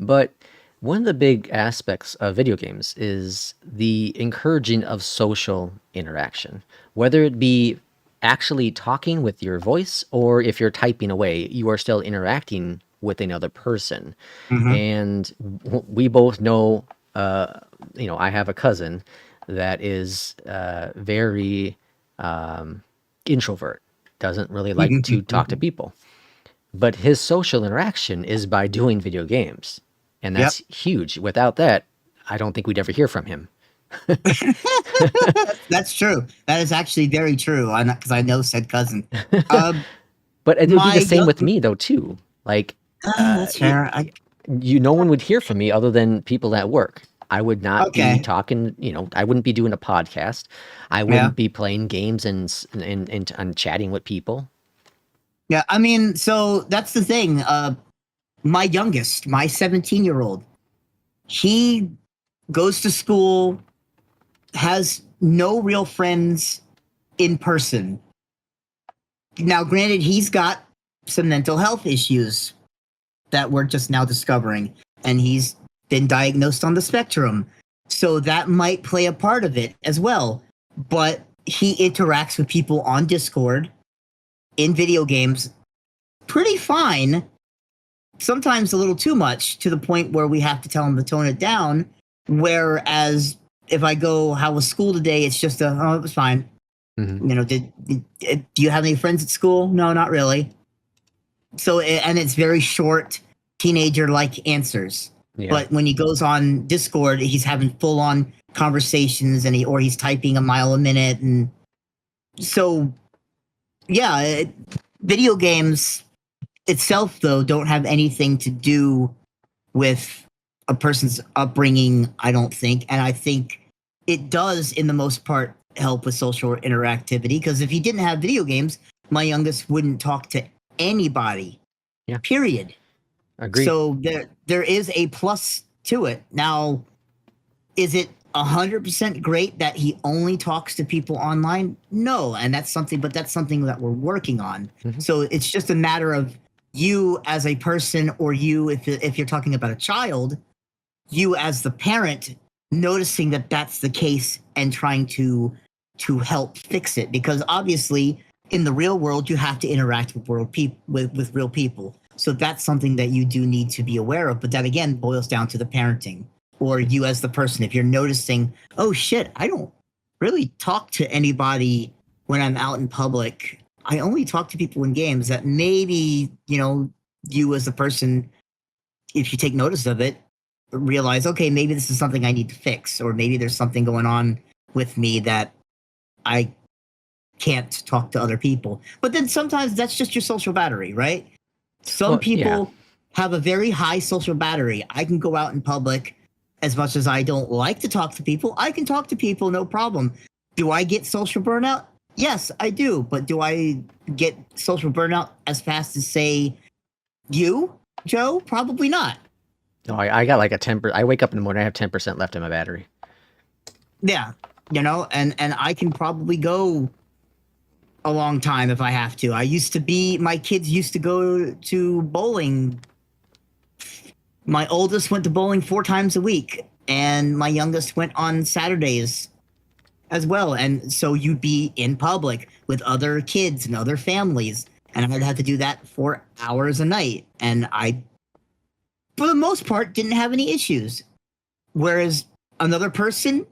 But one of the big aspects of video games is the encouraging of social interaction, whether it be actually talking with your voice or if you're typing away, you are still interacting with another person. Mm-hmm. And we both know, I have a cousin that is very introvert. Doesn't really like to talk to people, but his social interaction is by doing video games, and that's huge. Without that, I don't think we'd ever hear from him. That's true. That is actually very true. Because I know said cousin. But it would be the same with me though too. Like, that's fair. No one would hear from me other than people at work. I would not be talking, I wouldn't be doing a podcast. I wouldn't be playing games and chatting with people. Yeah, I mean, so that's the thing. My youngest, my 17-year-old, he goes to school, has no real friends in person. Now, granted, he's got some mental health issues that we're just now discovering, and he's been diagnosed on the spectrum. So that might play a part of it as well. But he interacts with people on Discord, in video games, pretty fine. Sometimes a little too much, to the point where we have to tell him to tone it down. Whereas if I go, how was school today? It's just it was fine. Mhm. You know, do you have any friends at school? No, not really. So, and it's very short, teenager like answers. Yeah. But when he goes on Discord, he's having full on conversations, and he's typing a mile a minute, and so yeah, video games itself though don't have anything to do with a person's upbringing, I don't think. And I think it does, in the most part, help with social interactivity. Because if you didn't have video games, my youngest wouldn't talk to anybody. Yeah. Period. Agree. So there is a plus to it. Now, is it 100% great that he only talks to people online? No, and that's something. But that's something that we're working on. Mhm. So it's just a matter of you as a person, or you, if you're talking about a child, you as the parent noticing that that's the case and trying to help fix it, because obviously in the real world you have to interact with with real people, so that's something that you do need to be aware of. But that again boils down to the parenting, or you as the person, if you're noticing, oh shit, I don't really talk to anybody when I'm out in public, I only talk to people in games, that maybe, you as the person, if you take notice of it, realize, okay, maybe this is something I need to fix, or maybe there's something going on with me that I can't talk to other people. But then sometimes that's just your social battery, right? Some Well, yeah. people have a very high social battery. I can go out in public, as much as I don't like to talk to people, I can talk to people, no problem. Do I get social burnout? Yes, I do. But do I get social burnout as fast as, say, you, Joe? Probably not. No, I got like a 10%. I wake up in the morning, I have 10% left in my battery. Yeah, and I can probably go a long time if I have to. My kids used to go to bowling. My oldest went to bowling 4 times a week, and my youngest went on Saturdays as well. And so you'd be in public with other kids and other families, and I'd have to do that for hours a night. And I, for the most part, didn't have any issues. Whereas another person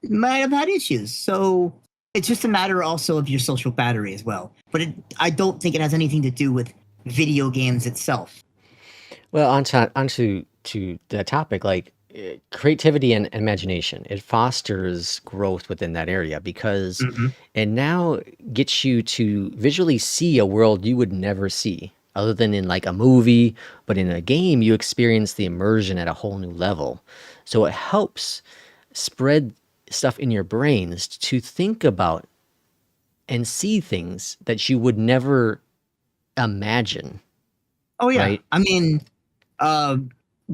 might have had issues. So it's just a matter also of your social battery as well. But I don't think it has anything to do with video games itself. Well, onto to the topic, like creativity and imagination. It fosters growth within that area because it now gets you to visually see a world you would never see other than in like a movie, but in a game you experience the immersion at a whole new level. So it helps spread stuff in your brains to think about and see things that you would never imagine, Oh yeah, right? I mean, uh,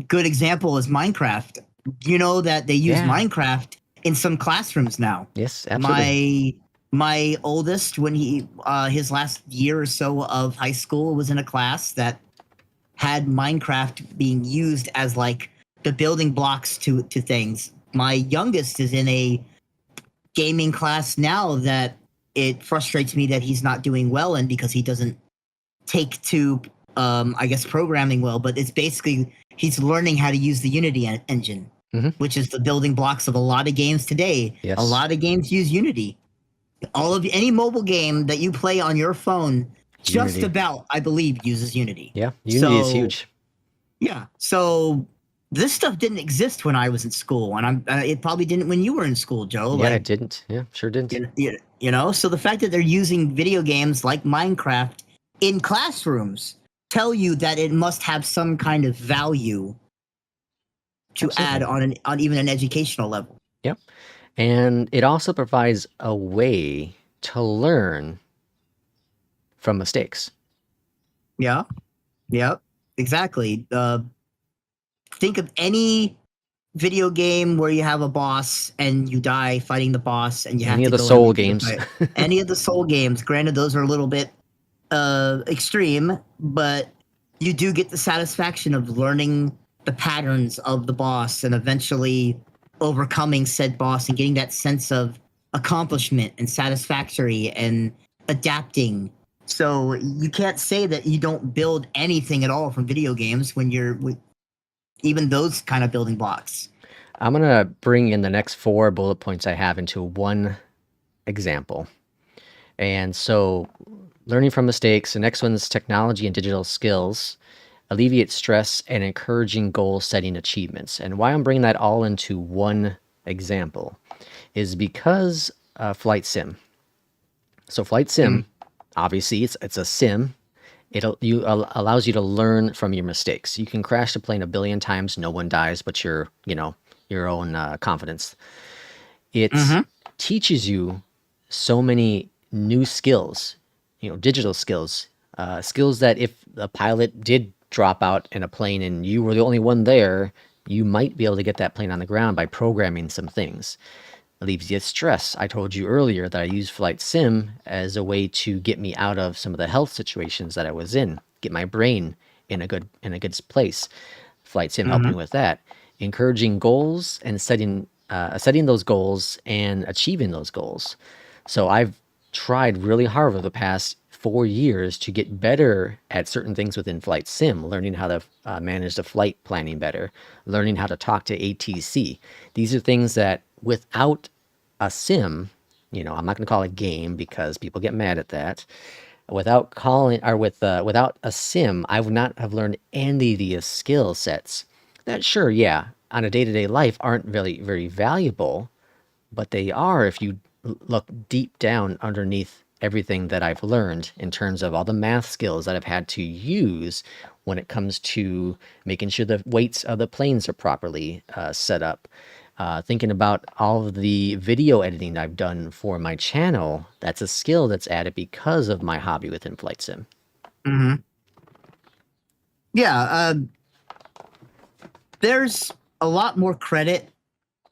good example is Minecraft. You know that they use Yeah. Minecraft in some classrooms now. Yes, absolutely. My oldest, when he his last year or so of high school, was in a class that had Minecraft being used as like the building blocks to things. My youngest is in a gaming class now that it frustrates me that he's not doing well in, because he doesn't take to I guess programming well, but it's basically he's learning how to use the Unity engine, which is the building blocks of a lot of games today. Yes. A lot of games use Unity. Any mobile game that you play on your phone, just Unity. about, I believe, uses Unity. Yeah, Unity is So, huge. Yeah. So this stuff didn't exist when I was in school, and it probably didn't when you were in school, Joe. Yeah, it didn't. Yeah, sure didn't. So the fact that they're using video games like Minecraft in classrooms tell you that it must have some kind of value to add on even an educational level. Yep. And it also provides a way to learn from mistakes. Yeah. Yep. Exactly. Think of any video game where you have a boss and you die fighting the boss, and you have Any to of the go and Soul redo the games. fight. Any of the Soul games. Granted, those are a little bit extreme, but you do get the satisfaction of learning the patterns of the boss and eventually overcoming said boss and getting that sense of accomplishment and satisfactory and adapting. So you can't say that you don't build anything at all from video games when you're with even those kind of building blocks. I'm going to bring in the next 4 bullet points I have into one example. And so learning from mistakes. The next one's technology and digital skills, alleviate stress, and encouraging goal setting achievements. And why I'm bringing that all into one example is because flight sim. So flight sim, obviously it's a sim. Allows you to learn from your mistakes. You can crash the plane a billion times, no one dies, but your own confidence. It teaches you so many new skills, digital skills, skills that if a pilot did drop out in a plane and you were the only one there, you might be able to get that plane on the ground by programming some things. Alleviates stress. I told you earlier that I use Flight Sim as a way to get me out of some of the health situations that I was in, get my brain in a good place. Flight Sim helped me with that. Encouraging goals and setting those goals and achieving those goals. So I've tried really hard over the past 4 years to get better at certain things within Flight Sim, learning how to manage the flight planning better, learning how to talk to ATC. These are things that without a sim, I'm not going to call it game because people get mad at that. Without a sim, I would not have learned any of these skill sets that, sure, yeah, on a day-to-day life aren't really very valuable, but they are if you look deep down underneath everything that I've learned in terms of all the math skills that I've had to use when it comes to making sure the weights of the planes are properly set up. Thinking about all of the video editing I've done for my channel, that's a skill that's added because of my hobby within Flight Sim. Yeah, there's a lot more credit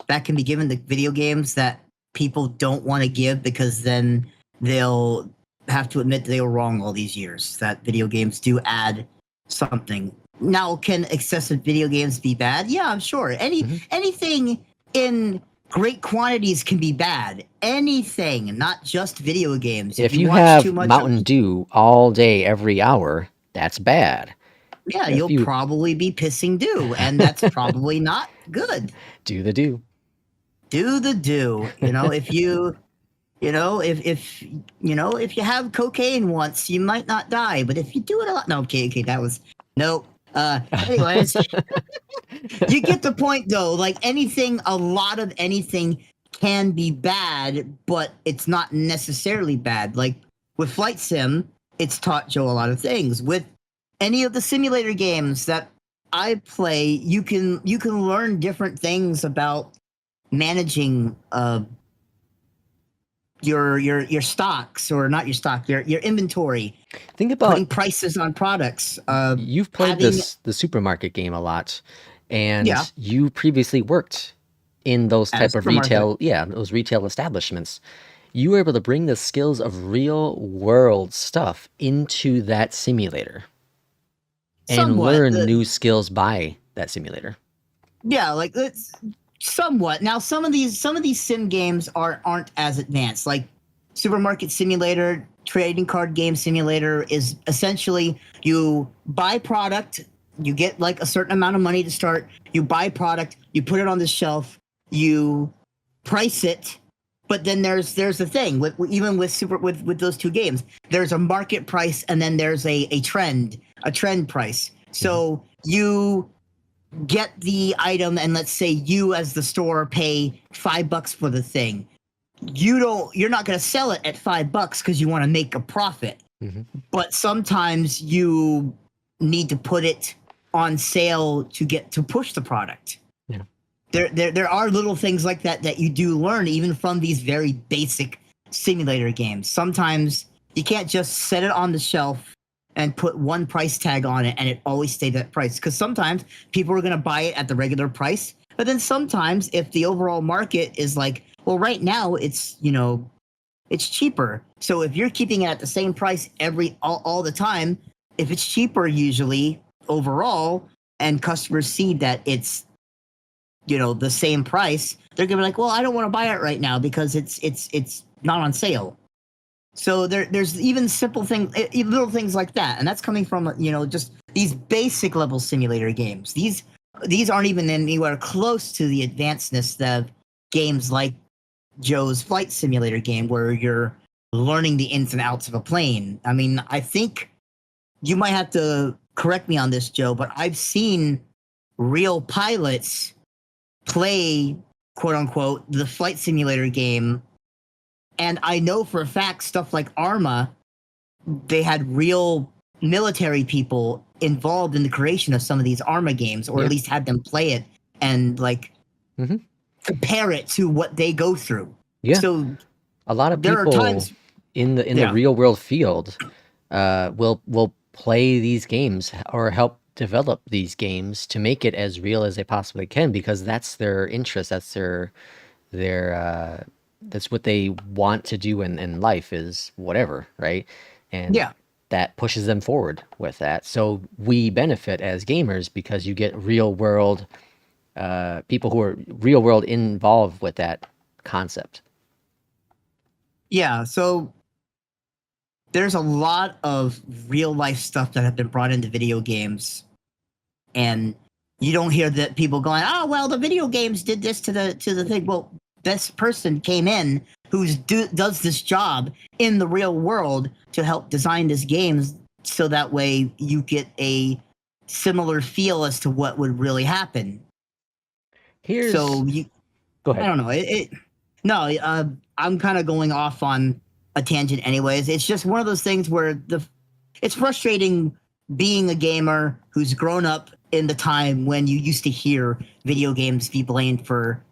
that can be given to video games that people don't want to give because then they'll have to admit they were wrong all these years, that video games do add something. Now, can excessive video games be bad? Yeah, I'm sure. Anything in great quantities can be bad. Anything, not just video games. If you watch have too much Mountain Dew all day, every hour, that's bad. yeah, If you'll you probably be pissing dew, and that's probably not good. do the do. Do the do. If you if you have cocaine once, you might not die, but if you do it a lot, no, okay, that was no. Anyways, you get the point though. Like a lot of anything can be bad, but it's not necessarily bad. Like with Flight Sim, it's taught Joe a lot of things. With any of the simulator games that I play, you can learn different things about managing your stocks, or not your stock, your inventory, Think putting about prices on products, you've played having the supermarket game a lot, yeah, and you previously worked in those at a type of supermarket. those retail establishments. You were able to bring the skills of real world stuff into that simulator and Somewhat, learn new skills by that simulator. yeah, like it's somewhat. Now, some of these sim games aren't as advanced. Like Supermarket Simulator, Trading Card Game Simulator is essentially you buy product, you get like a certain amount of money to start, you buy product, you put it on the shelf, you price it, but then there's the thing even with those two games, there's a market price and then there's a trend price. So you get the item, and let's say you as the store pay $5 for the thing. You're not going to sell it at $5 because you want to make a profit. But sometimes you need to put it on sale to push the product. Yeah. There are little things like that you do learn even from these very basic simulator games. Sometimes you can't just set it on the shelf and put one price tag on it and it always stay that price, because sometimes people are going to buy it at the regular price, but then sometimes if the overall market is like, well, right now it's it's cheaper, so if you're keeping it at the same price all the time, if it's cheaper usually overall and customers see that it's the same price, they're gonna be like, well, I don't want to buy it right now because it's not on sale. So there's even little things like that, and that's coming from just these basic level simulator games. These aren't even anywhere close to the advancedness of games like Joe's Flight Simulator game, where you're learning the ins and outs of a plane. I mean, I think you might have to correct me on this, Joe, but I've seen real pilots play, quote unquote, the flight simulator game. And I know for a fact stuff like Arma, they had real military people involved in the creation of some of these Arma games, or at least had them play it and like compare it to what they go through. Yeah. So a lot of there are people times in the real world field will play these games or help develop these games to make it as real as they possibly can, because that's their interest. That's their that's what they want to do in life, is whatever, right? And that pushes them forward with that. So we benefit as gamers because you get real world people who are real world involved with that concept. Yeah, so there's a lot of real life stuff that have been brought into video games, and you don't hear that people going, "Oh, well, the video games did this to the thing." Well, this person came in who's does this job in the real world to help design this game, so that way you get a similar feel as to what would really happen. So you go ahead. I don't know. I'm kind of going off on a tangent anyways. It's just one of those things where it's frustrating being a gamer who's grown up in the time when you used to hear video games be blamed for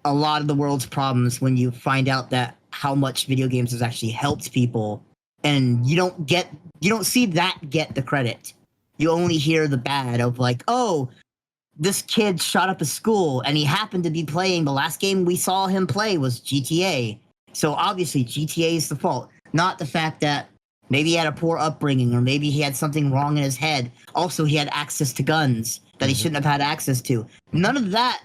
a lot of the world's problems, when you find out that how much video games has actually helped people, and you don't see that get the credit. You only hear the bad of like, oh, this kid shot up a school and he happened to be playing, the last game we saw him play was GTA. So obviously GTA is the fault, not the fact that maybe he had a poor upbringing, or maybe he had something wrong in his head. Also, he had access to guns that he shouldn't have had access to. None of that,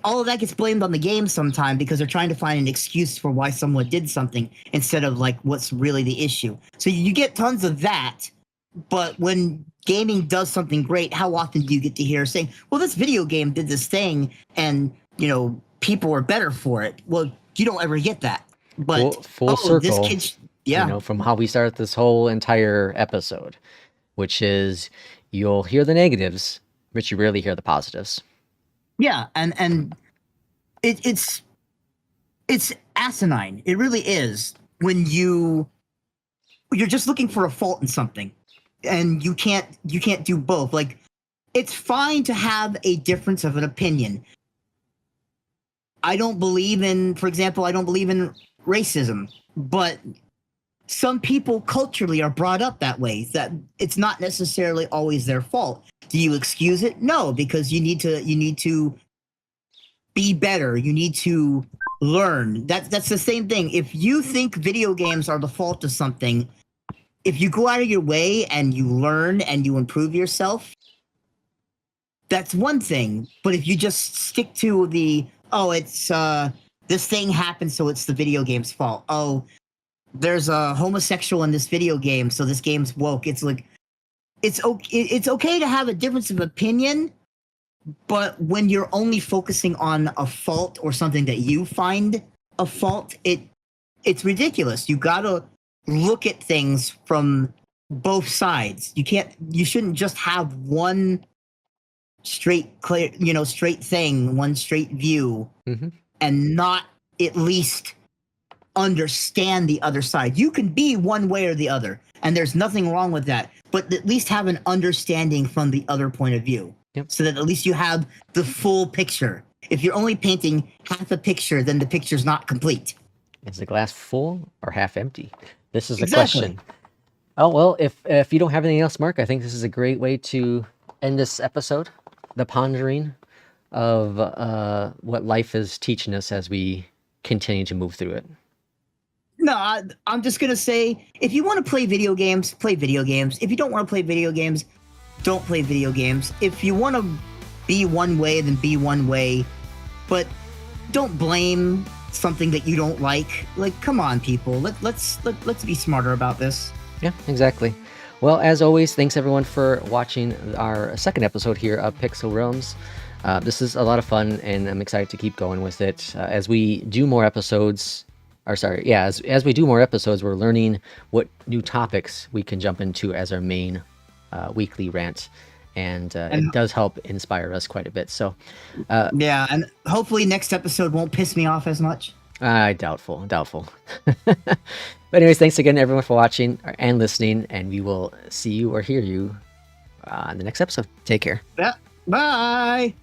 all of that gets blamed on the game sometime, because they're trying to find an excuse for why someone did something instead of like what's really the issue. So you get tons of that. But when gaming does something great, how often do you get to hear saying, well, this video game did this thing and, people are better for it? Well, you don't ever get that. But full circle, this kid, from how we started this whole entire episode, which is you'll hear the negatives, but you rarely hear the positives. Yeah, and it's asinine. It really is, when you're just looking for a fault in something, and you can't do both. Like, it's fine to have a difference of an opinion. I don't believe in racism, but some people culturally are brought up that way, that it's not necessarily always their fault. Do you excuse it? No, because you need to be better. You need to learn. That's the same thing. If you think video games are the fault of something, if you go out of your way and you learn and you improve yourself, that's one thing. But if you just stick to it's this thing happened, so it's the video game's fault. Oh, there's a homosexual in this video game, so this game's woke. It's like, it's okay to have a difference of opinion, but when you're only focusing on a fault or something that you find a fault, it's ridiculous. You gotta look at things from both sides. You shouldn't just have one straight thing, one straight view, and not at least understand the other side. You can be one way or the other, and there's nothing wrong with that, but at least have an understanding from the other point of view, so that at least you have the full picture. If you're only painting half a picture, then the picture's not complete. Is the glass full or half empty? This is the question. Oh, well, if you don't have anything else, Mark, I think this is a great way to end this episode, the pondering of what life is teaching us as we continue to move through it. No, I'm just going to say, if you want to play video games, play video games. If you don't want to play video games, don't play video games. If you want to be one way, then be one way. But don't blame something that you don't like. Like, come on, people. Let's be smarter about this. Yeah, exactly. Well, as always, thanks everyone for watching our second episode here of Pixel Realms. This is a lot of fun, and I'm excited to keep going with it. As we do more episodes, or sorry, yeah, as we do more episodes, we're learning what new topics we can jump into as our main weekly rant, and it does help inspire us quite a bit. So, yeah, and hopefully next episode won't piss me off as much. doubtful. But anyways, thanks again everyone for watching and listening, and we will see you or hear you in the next episode. Take care. Yeah, bye.